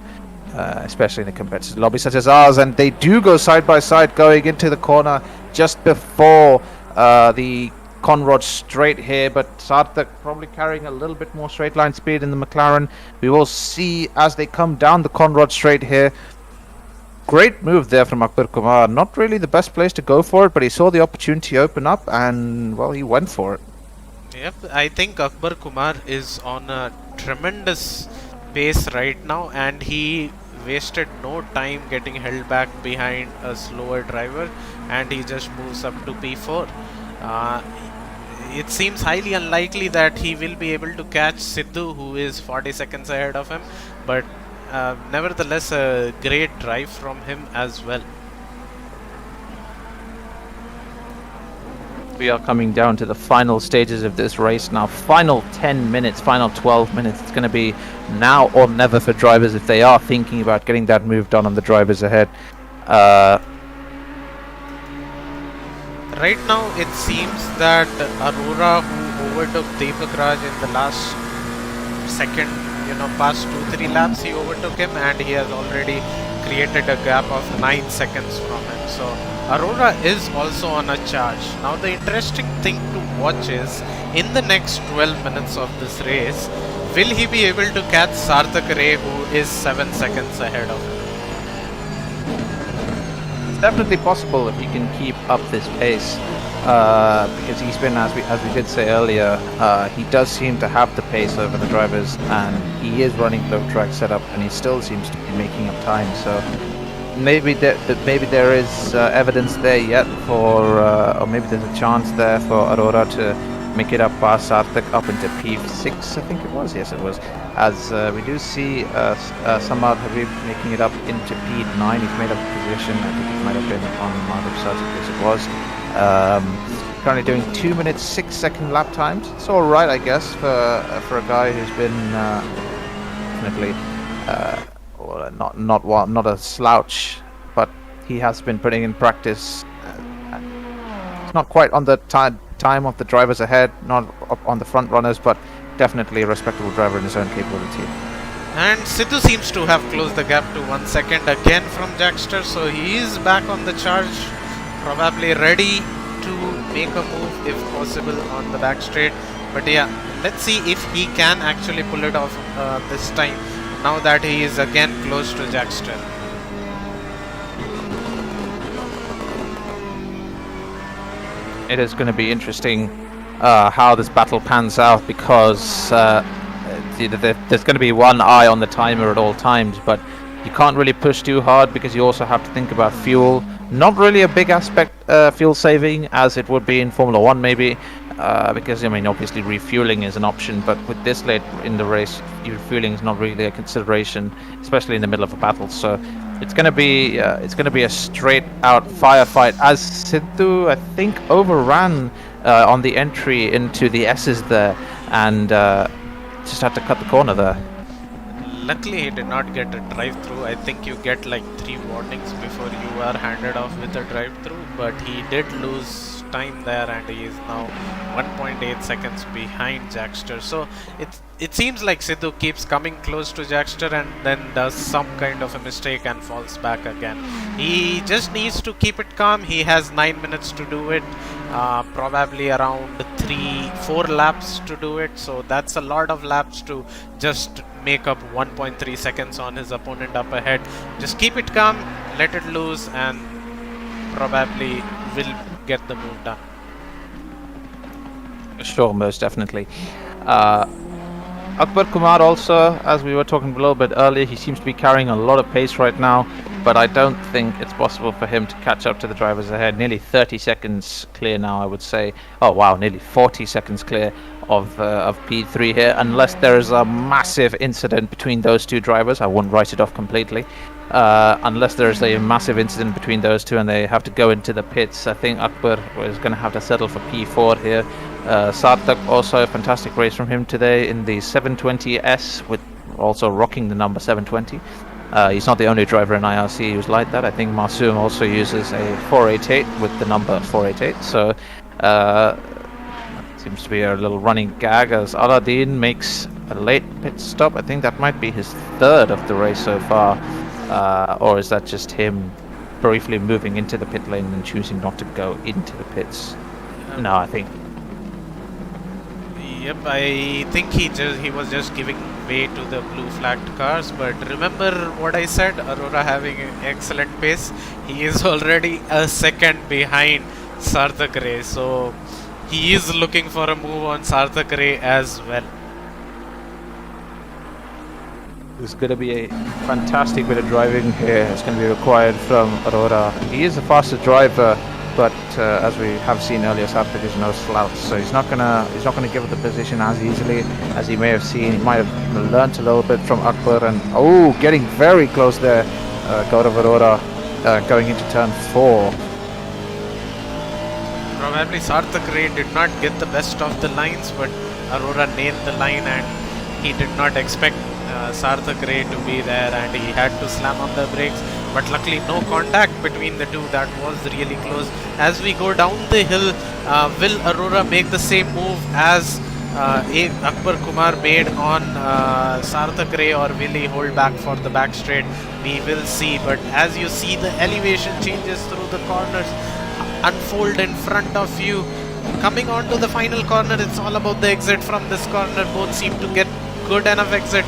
especially in a competitive lobby such as ours. And they do go side by side, going into the corner just before the Conrod straight here, but Sarthak probably carrying a little bit more straight line speed in the McLaren. We will see as they come down the Conrod straight here. Great move there from Akbar Kumar. Not really the best place to go for it, but he saw the opportunity open up and, well, he went for it. Yep, I think Akbar Kumar is on a tremendous pace right now, and he wasted no time getting held back behind a slower driver, and he just moves up to P4. It seems highly unlikely that he will be able to catch Sidhu, who is 40 seconds ahead of him, but nevertheless a great drive from him as well. We are coming down to the final stages of this race now. Final 10 minutes, final 12 minutes. It's going to be now or never for drivers if they are thinking about getting that move done on the drivers ahead. Right now it seems that Aurora, who overtook Deepak Raj in the last second, past 2-3 laps, he overtook him, and he has already created a gap of 9 seconds from him. So Aurora is also on a charge. Now the interesting thing to watch is, in the next 12 minutes of this race, will he be able to catch Sarthak Ray, who is 7 seconds ahead of him? It's definitely possible if he can keep up this pace, because he's been, as we did say earlier, he does seem to have the pace over the drivers, and he is running low track setup, and he still seems to be making up time. So maybe there is evidence there yet for, or maybe there's a chance there for Aurora to make it up past Sarthak up into P6, I think it was. Yes, it was. As we do see Samad Habib making it up into P9. He's made up a position. I think it might have been on Madhav Sarthak, yes it was. Currently doing 2 minutes 6 second lap times. It's all right, I guess, for a guy who's been definitely not a slouch, but he has been putting in practice. It's not quite on the time of the drivers ahead, not up on the front runners, but definitely a respectable driver in his own capability. And Sidhu seems to have closed the gap to 1 second again from Jackster, so he is back on the charge, probably ready to make a move if possible on the back straight. But yeah, let's see if he can actually pull it off this time, now that he is again close to Jackster. It is going to be interesting how this battle pans out, because there's going to be one eye on the timer at all times, but you can't really push too hard because you also have to think about fuel. Not really a big aspect, fuel saving, as it would be in Formula 1 maybe, because, I mean, obviously refueling is an option, but with this late in the race, refueling is not really a consideration, especially in the middle of a battle. So it's going to be a straight out firefight, as Sidhu, I think, overran on the entry into the S's there, and just had to cut the corner there. Luckily he did not get a drive-through. I think you get like 3 warnings before you are handed off with a drive-through, but he did lose time there, and he is now 1.8 seconds behind Jackster. So it seems like Sidhu keeps coming close to Jackster and then does some kind of a mistake and falls back again. He just needs to keep it calm. He has 9 minutes to do it, probably around 3-4 laps to do it, so that's a lot of laps to just make up 1.3 seconds on his opponent up ahead. Just keep it calm, let it loose, and probably will get the move done. Sure, most definitely. Akbar Kumar also, as we were talking a little bit earlier, he seems to be carrying a lot of pace right now, but I don't think it's possible for him to catch up to the drivers ahead. Nearly 30 seconds clear now, I would say. Oh wow, nearly 40 seconds clear of P3 here, unless there is a massive incident between those two drivers. I wouldn't write it off completely. Unless there is a massive incident between those two and they have to go into the pits, I think Akbar is going to have to settle for P4 here. Sartak also a fantastic race from him today in the 720S, with also rocking the number 720. He's not the only driver in IRC who's like that. I think Masoom also uses a 488 with the number 488. So seems to be a little running gag as Aladdin makes a late pit stop. I think that might be his third of the race so far. Or is that just him briefly moving into the pit lane and choosing not to go into the pits? No, I think. Yep, I think he was just giving way to the blue flagged cars. But remember what I said, Aurora having an excellent pace. He is already a second behind Sarthak Ray, so he is looking for a move on Sarthak Ray as well. There's going to be a fantastic bit of driving here. It's going to be required from Aurora. He is the faster driver, but as we have seen earlier, Sarthak is no slouch, so he's not gonna give up the position as easily as he may have seen. He might have learnt a little bit from Akbar, and getting very close there. Gaurav Aurora going into turn 4. Probably Sarthak Ray did not get the best of the lines, but Aurora nailed the line, and he did not expect Sarthak Ray to be there, and he had to slam on the brakes. But luckily no contact between the two. That was really close. As we go down the hill, will Aurora make the same move as Akbar Kumar made on Sarthak Ray, or will he hold back for the back straight? We will see. But as you see, the elevation changes through the corners unfold in front of you. Coming on to the final corner, it's all about the exit from this corner. Both seem to get good enough exit.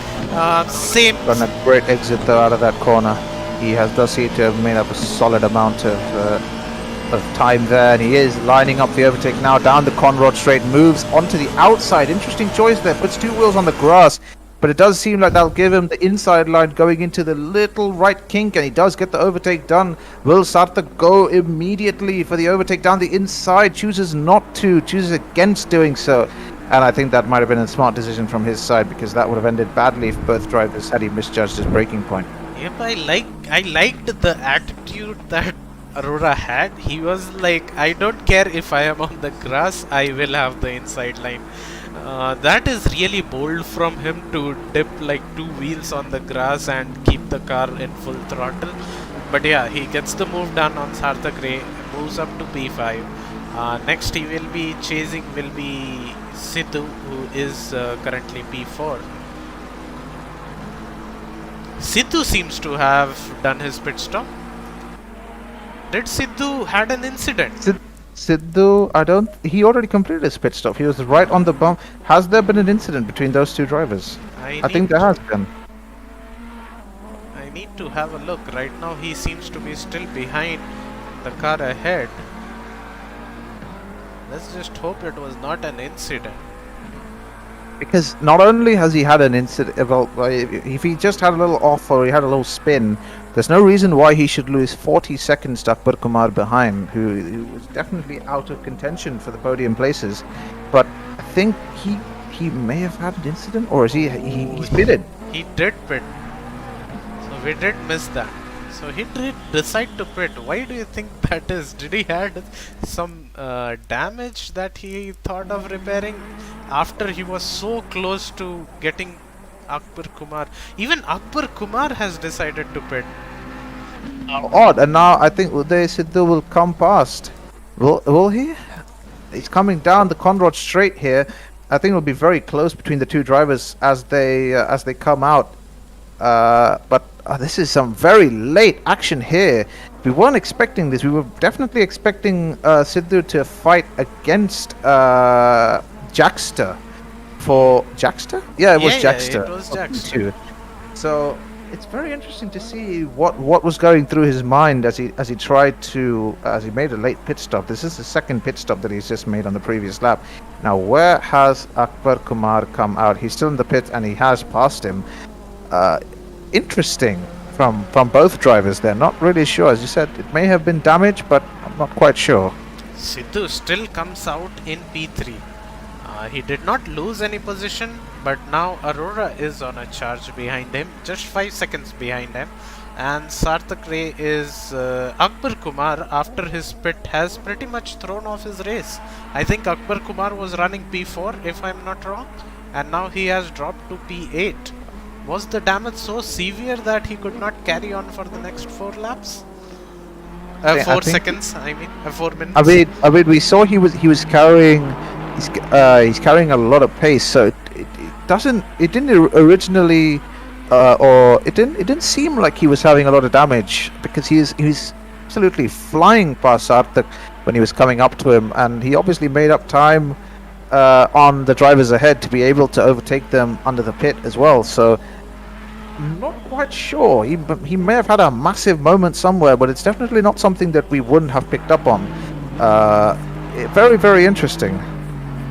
Same. Done a great exit though out of that corner. He does seem to have made up a solid amount of time there, and he is lining up the overtake now down the Conrod straight, moves onto the outside. Interesting choice there, puts two wheels on the grass, but it does seem like that'll give him the inside line going into the little right kink, and he does get the overtake done. Will Sarthak go immediately for the overtake down the inside? Chooses not to, chooses against doing so. And I think that might have been a smart decision from his side, because that would have ended badly if both drivers had he misjudged his braking point. Yep, I liked the attitude that Aurora had. He was like, I don't care if I am on the grass, I will have the inside line. That is really bold from him to dip like two wheels on the grass and keep the car in full throttle. But yeah, he gets the move done on Sarthak Ray, moves up to P5. Next he will be chasing will be Sidhu, who is currently P4. Sidhu seems to have done his pit stop. Did Sidhu had an incident? Sidhu, he already completed his pit stop. He was right on the bump. Has there been an incident between those two drivers? I think there has been. I need to have a look. Right now he seems to be still behind the car ahead. Let's just hope it was not an incident. Because not only has he had an incident, well, if he just had a little off or he had a little spin, there's no reason why he should lose 40 seconds to Akbar Kumar behind, who was definitely out of contention for the podium places. But I think he may have had an incident, or is he's pitted? He did pit. So we did miss that. So he did decide to pit. Why do you think that is? Did he had some damage that he thought of repairing after he was so close to getting Akbar Kumar? Even Akbar Kumar has decided to pit. Odd, and now I think Uday Sidhu will come past. Will he? He's coming down the Conrod straight here. I think it will be very close between the two drivers as they come out. But this is some very late action here. We weren't expecting this. We were definitely expecting Sidhu to fight against Jackster. For Jackster? Yeah, it was Jackster. It was Jackster. So it's very interesting to see what was going through his mind as he made a late pit stop. This is the second pit stop that he's just made on the previous lap. Now, where has Akbar Kumar come out? He's still in the pit and he has passed him. Interesting from both drivers. They're not really sure. As you said, it may have been damage, but I'm not quite sure. Sidhu still comes out in P3. He did not lose any position, but now Aurora is on a charge behind him, just 5 seconds behind him. and Sarthak Ray is Akbar Kumar after his pit has pretty much thrown off his race. I think Akbar Kumar was running P4 if I'm not wrong, and now he has dropped to P8. Was the damage so severe that he could not carry on for the next 4 laps? 4 seconds, I mean, 4 minutes. I mean, we saw he was carrying, he's carrying a lot of pace. So it didn't originally, or it didn't seem like he was having a lot of damage, because he's absolutely flying past Sarthak when he was coming up to him, and he obviously made up time on the drivers ahead to be able to overtake them under the pit as well. So I'm not quite sure. He may have had a massive moment somewhere, but it's definitely not something that we wouldn't have picked up on. Very, very interesting.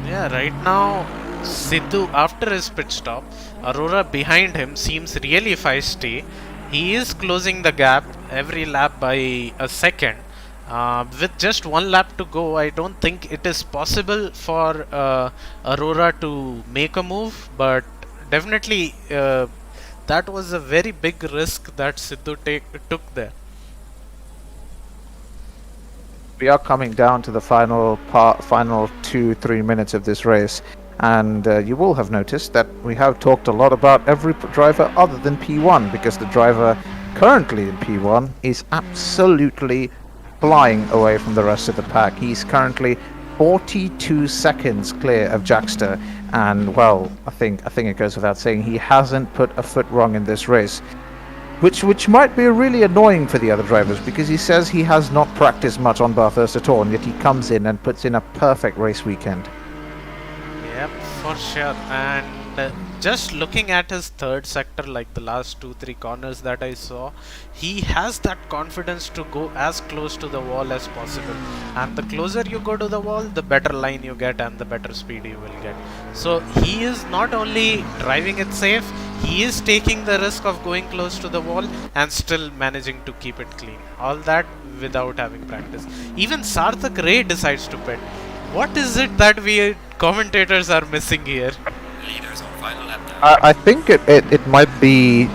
Yeah, right now, Sidhu, after his pit stop, Aurora behind him seems really feisty. He is closing the gap every lap by a second. With just 1 lap to go, I don't think it is possible for Aurora to make a move, but definitely that was a very big risk that Sidhu took there. We are coming down to the final 2-3 minutes of this race, and you will have noticed that we have talked a lot about every driver other than P1, because the driver currently in P1 is absolutely flying away from the rest of the pack. He's currently 42 seconds clear of Jackster, and well, I think it goes without saying he hasn't put a foot wrong in this race, which might be really annoying for the other drivers, because he says he has not practiced much on Bathurst at all, and yet he comes in and puts in a perfect race weekend. Yep, for sure. And just looking at his third sector, like the last 2-3 corners that I saw, he has that confidence to go as close to the wall as possible. And the closer you go to the wall, the better line you get and the better speed you will get. So he is not only driving it safe, he is taking the risk of going close to the wall and still managing to keep it clean. All that without having practice. Even Sarthak Ray decides to pit. What is it that we commentators are missing here? I think it might be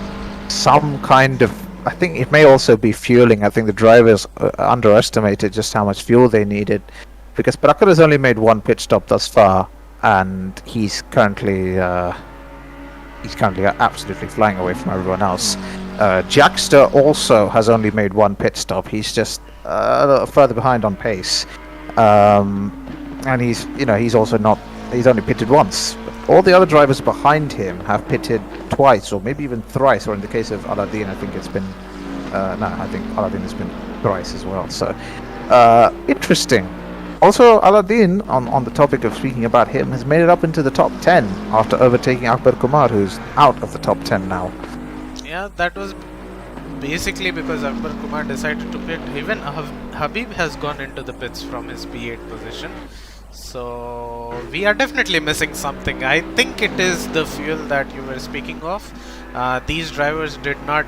some kind of. I think it may also be fueling. I think the drivers underestimated just how much fuel they needed, because Prakhar has only made 1 pit stop thus far, and he's currently absolutely flying away from everyone else. Jackster also has only made 1 pit stop. He's just further behind on pace, and he's also not. He's only pitted once. All the other drivers behind him have pitted twice, or maybe even thrice, or in the case of Aladdin, I think it's been... I think Aladdin has been thrice as well. So, interesting. Also, Aladdin, on the topic of speaking about him, has made it up into the top 10 after overtaking Akbar Kumar, who's out of the top 10 now. Yeah, that was basically because Akbar Kumar decided to pit. Even Habib has gone into the pits from his P8 position. So we are definitely missing something. I think it is the fuel that you were speaking of. These drivers did not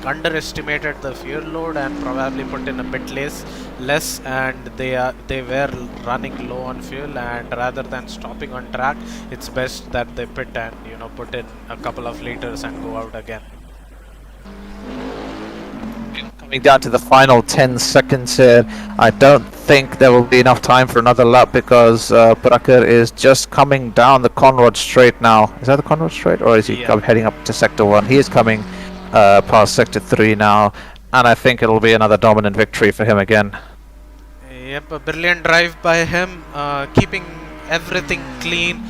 underestimated the fuel load and probably put in a bit less, and they were running low on fuel, and rather than stopping on track, it's best that they pit and put in a couple of liters and go out again. Coming down to the final 10 seconds here, I don't think there will be enough time for another lap, because Prakhar is just coming down the Conrad Straight now. Is that the Conrad Straight, or is he heading up to Sector 1? He is coming past Sector 3 now, and I think it'll be another dominant victory for him again. Yep, a brilliant drive by him, keeping everything clean.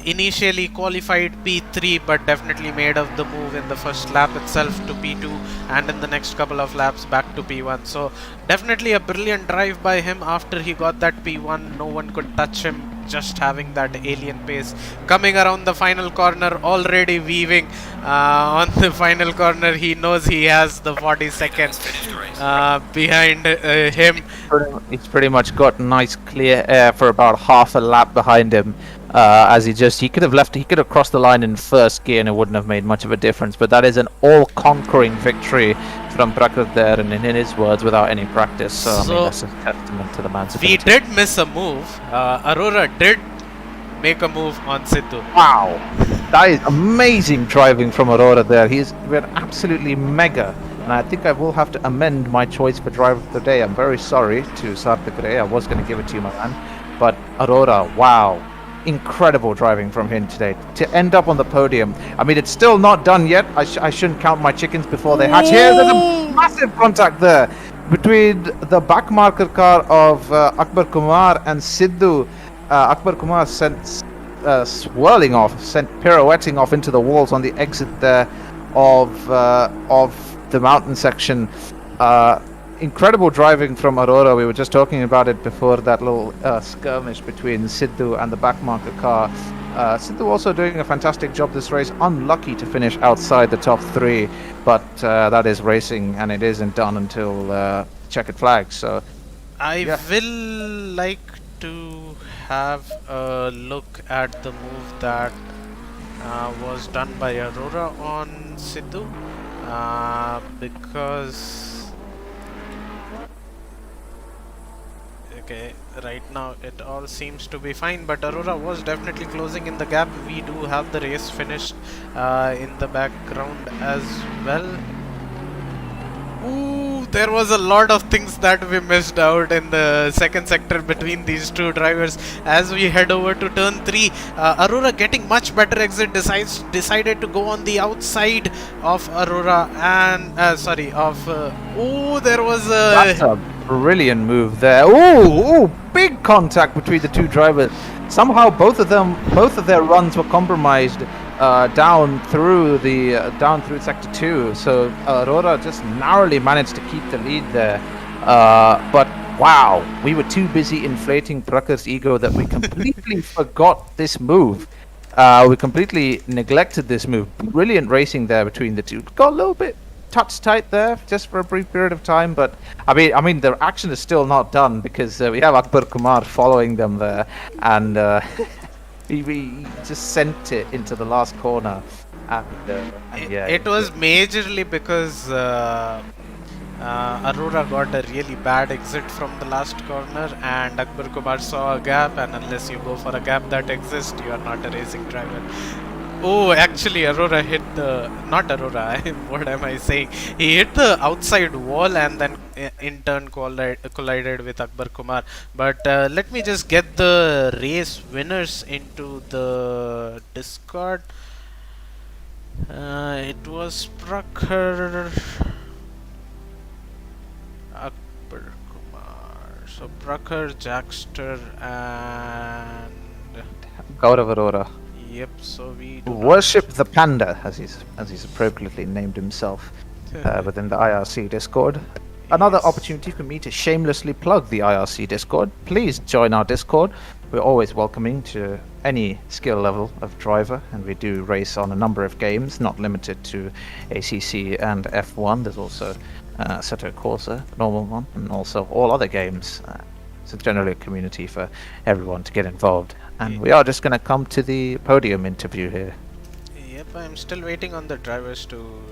Initially qualified P3, but definitely made of the move in the first lap itself to P2, and in the next couple of laps back to P1. So definitely a brilliant drive by him. After he got that P1, no one could touch him, just having that alien pace. Coming around the final corner, already weaving on the final corner. He knows he has the 40 seconds behind him. He's pretty much got nice clear air for about half a lap behind him. As he could have crossed the line in first gear and it wouldn't have made much of a difference, but that is an all-conquering victory from Prakhar there, and in his words, without any practice. So I mean, that's a testament to the man's ability. We did miss a move. Aurora did make a move on Sidhu. Wow! That is amazing driving from Aurora there. He's been absolutely mega. And I think I will have to amend my choice for driver of the day. I'm very sorry to Sarthakre. I was going to give it to you, my man. But Aurora, wow. Incredible driving from him today. To end up on the podium. I mean, it's still not done yet. I shouldn't count my chickens before they hatch. Here, there's a massive contact there between the back marker car of Akbar Kumar and Sidhu. Akbar Kumar sent swirling off, sent pirouetting off into the walls on the exit there of the mountain section. Incredible driving from Aurora. We were just talking about it before that little skirmish between Sidhu and the back marker car. Sidhu also doing a fantastic job this race. Unlucky to finish outside the top 3, but that is racing, and it isn't done until checkered flag. So I will like to have a look at the move that was done by Aurora on Sidhu, because okay, right now it all seems to be fine, but Aurora was definitely closing in the gap. We do have the race finished in the background as well. Ooh, there was a lot of things that we missed out in the second sector between these two drivers. As we head over to turn 3, Aurora getting much better exit, decided to go on the outside of Aurora and oh, there was that's a brilliant move there. Ooh, big contact between the two drivers. Somehow both of their runs were compromised down through sector 2. So Aurora just narrowly managed to keep the lead there. But wow, we were too busy inflating Prakhar's ego that we completely forgot this move. We completely neglected this move. Brilliant racing there between the two. Got a little bit touch tight there just for a brief period of time, but I mean the action is still not done because we have Akbar Kumar following them there, and we just sent it into the last corner. It was majorly because Aurora got a really bad exit from the last corner, and Akbar Kumar saw a gap, and unless you go for a gap that exists, you are not a racing driver. Oh, actually, Aurora hit the... Not Aurora, what am I saying? He hit the outside wall and then in turn collided with Akbar Kumar. But let me just get the race winners into the Discord. It was Prakhar... Akbar Kumar. So Prakhar, Jackster and... Gaurav Aurora. Yep, so we do Worship the Panda, as he's appropriately named himself within the IRC Discord. Another opportunity for me to shamelessly plug the IRC Discord. Please join our Discord. We're always welcoming to any skill level of driver, and we do race on a number of games, not limited to ACC and F1. There's also Asseto Corsa, normal one, and also all other games. It's generally a community for everyone to get involved. And we are just going to come to the podium interview here. Yep, I'm still waiting on the drivers to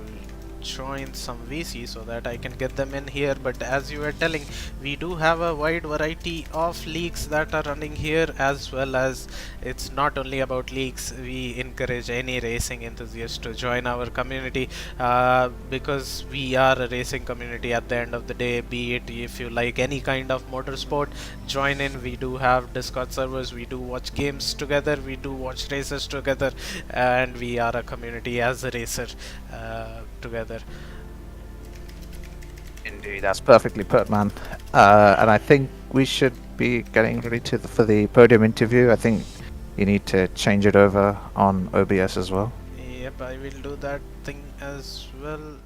join some VC so that I can get them in here, but as you were telling, we do have a wide variety of leagues that are running here, as well as it's not only about leagues. We encourage any racing enthusiast to join our community, because we are a racing community at the end of the day. Be it if you like any kind of motorsport, join in. We do have Discord servers, we do watch games together, we do watch races together, and we are a community as a racer together. Indeed, that's perfectly put, man. And I think we should be getting ready for the podium interview. I think you need to change it over on OBS as well. Yep, I will do that thing as well.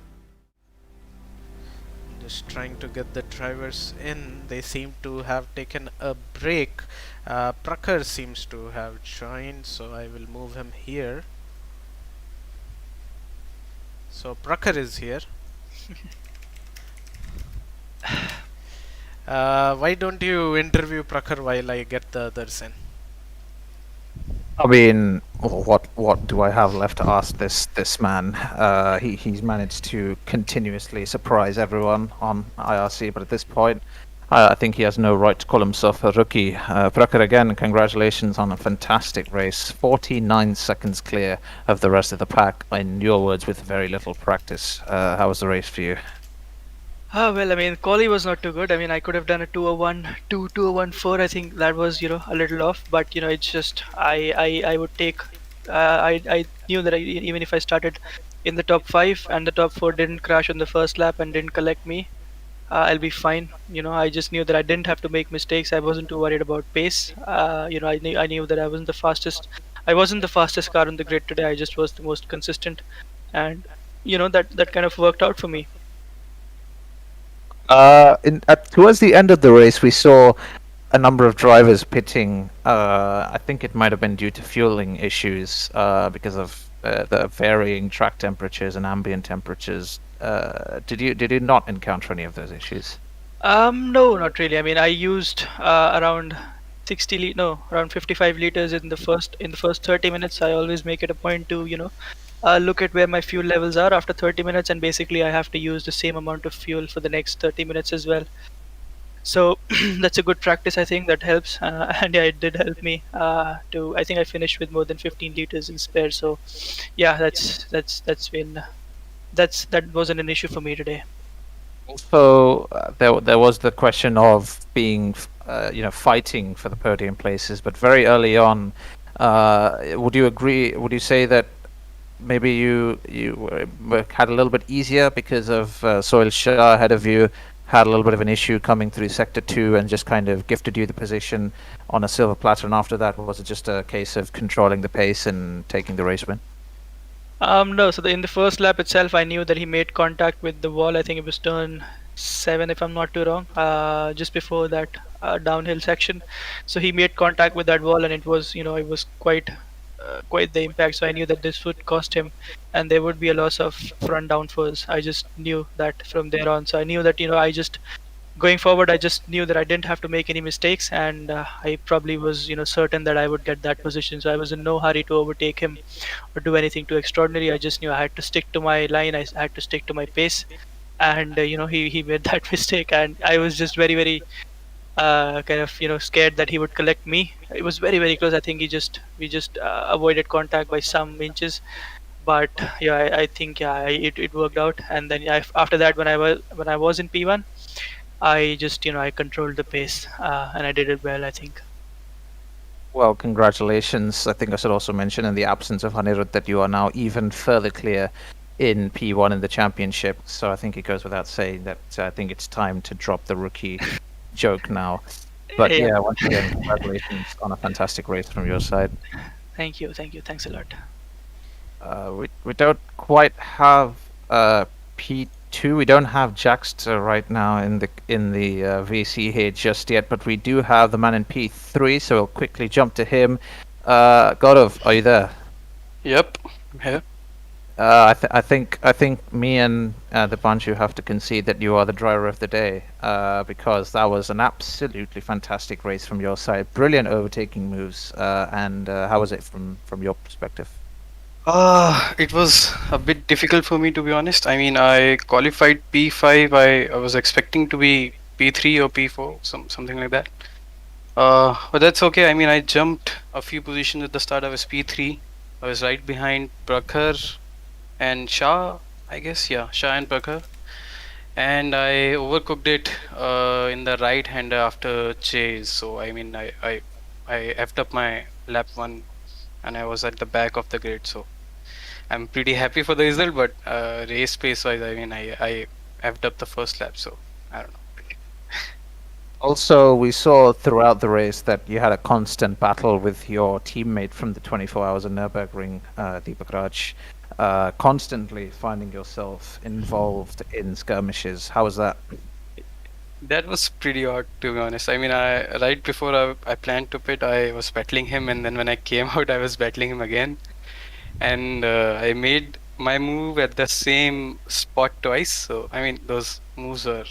Just trying to get the drivers in. They seem to have taken a break. Prakhar seems to have joined, so I will move him here. So Prakhar is here. Why don't you interview Prakhar while I get the others in? I mean, what do I have left to ask this man? He's managed to continuously surprise everyone on IRC, but at this point, I think he has no right to call himself a rookie. Prakhar, again, congratulations on a fantastic race. 49 seconds clear of the rest of the pack, in your words, with very little practice. How was the race for you? Well, I mean, quali was not too good. I mean, I could have done a 201, 201.4. I think that was, a little off. But it's just I would take. I knew that even if I started in the top five and the top four didn't crash on the first lap and didn't collect me, I'll be fine. I just knew that I didn't have to make mistakes. I wasn't too worried about pace. I knew that I wasn't the fastest. I wasn't the fastest car on the grid today. I just was the most consistent, and that kind of worked out for me. Towards the end of the race, we saw a number of drivers pitting. I think it might have been due to fueling issues because of the varying track temperatures and ambient temperatures. Did you not encounter any of those issues? No, not really. I mean, I used around around 55 liters in the first 30 minutes. I always make it a point to, look at where my fuel levels are after 30 minutes, and basically I have to use the same amount of fuel for the next 30 minutes as well. So that's a good practice. I think that helps, and yeah, it did help me to. I think I finished with more than 15 liters in spare. So yeah, that wasn't an issue for me today. Also, there was the question of being, fighting for the podium places, but very early on, would you agree? Would you say that maybe you had a little bit easier because of Soil Shah ahead of you had a little bit of an issue coming through sector 2 and just kind of gifted you the position on a silver platter, and after that, was it just a case of controlling the pace and taking the race win? No. So in the first lap itself, I knew that he made contact with the wall. I think it was turn 7, if I'm not too wrong. Just before that downhill section, so he made contact with that wall, and it was quite the impact. So I knew that this would cost him, and there would be a loss of front downforce. I just knew that from there on. So I knew that I just going forward, I just knew that I didn't have to make any mistakes, and I probably was certain that I would get that position. So I was in no hurry to overtake him or do anything too extraordinary. I just knew I had to stick to my line. I had to stick to my pace, and he made that mistake, and I was just very very kind of scared that he would collect me. It was very very close. I think we just avoided contact by some inches, but yeah, I think yeah, it worked out. And then after that, when I was in P1, I just I controlled the pace, and I did it well, I think. Well, congratulations. I think I should also mention, in the absence of Anirudh, that you are now even further clear in P1 in the championship. So I think it goes without saying that I think it's time to drop the rookie joke now. But Yeah. yeah, once again, congratulations on a fantastic race from your side. Thank you, thanks a lot. We don't quite have P2. We don't have Jackster right now in the VC here just yet, but we do have the man in P3. So we'll quickly jump to him. Gaurav, are you there? Yep, I'm here. I think me and Dipanshu have to concede that you are the driver of the day, because that was an absolutely fantastic race from your side. Brilliant overtaking moves. And how was it from your perspective? It was a bit difficult for me, to be honest. I mean, I qualified P5. I was expecting to be P3 or P4, something like that. But that's okay. I mean, I jumped a few positions at the start. I was P3. I was right behind Prakhar and Shah, I guess. Yeah, Shah and Prakhar. And I overcooked it in the right hander after chase. So I mean, I effed up my lap 1, and I was at the back of the grid. So I'm pretty happy for the result, but race pace wise, I mean, I effed up the first lap. So I don't know. Also, we saw throughout the race that you had a constant battle with your teammate from the 24 Hours of Nürburgring, Deepak Raj, constantly finding yourself involved in skirmishes. How was that? That was pretty odd, to be honest. I mean, right before I planned to pit, I was battling him, and then when I came out, I was battling him again. And I made my move at the same spot twice. So I mean, those moves are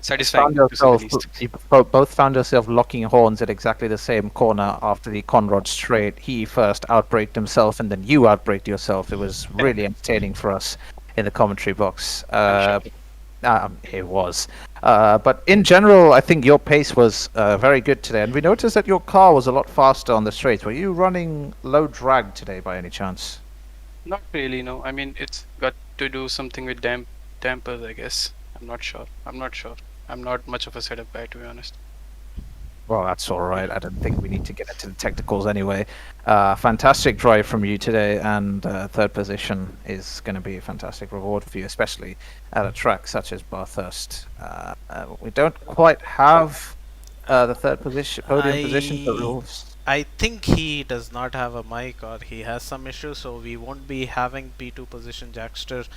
satisfying, to say the least. You both found yourself locking horns at exactly the same corner after the Conrad straight. He first outbraked himself, and then you outbraked yourself. It was really entertaining for us in the commentary box. I'm sure. It was. But in general, I think your pace was very good today, and we noticed that your car was a lot faster on the straights. Were you running low drag today by any chance? Not really, no. I mean, it's got to do something with dampers, I guess. I'm not sure. I'm not much of a setup guy, to be honest. Well, that's all right. I don't think we need to get into the technicals anyway. Fantastic drive from you today, and third position is going to be a fantastic reward for you, especially at a track such as Bathurst. We don't quite have the third position, podium position, but I think he does not have a mic or he has some issue, so we won't be having P2 position Jackster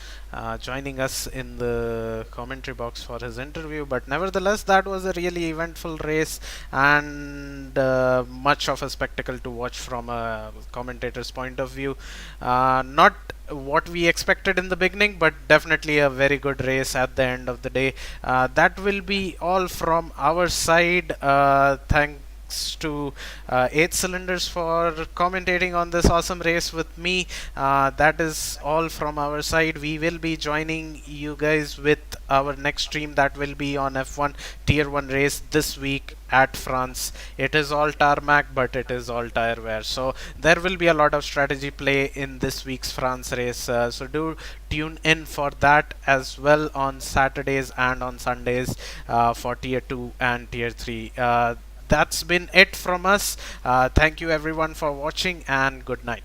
joining us in the commentary box for his interview. But nevertheless, that was a really eventful race and much of a spectacle to watch from a commentator's point of view. Not what we expected in the beginning, but definitely a very good race at the end of the day. That will be all from our side. Thanks to 8 Cylinders for commentating on this awesome race with me. That is all from our side. We will be joining you guys with our next stream that will be on F1 Tier 1 race this week at France. It is all tarmac, but it is all tire wear. So there will be a lot of strategy play in this week's France race. So do tune in for that as well on Saturdays and on Sundays for Tier 2 and Tier 3. That's been it from us. Thank you everyone for watching, and good night.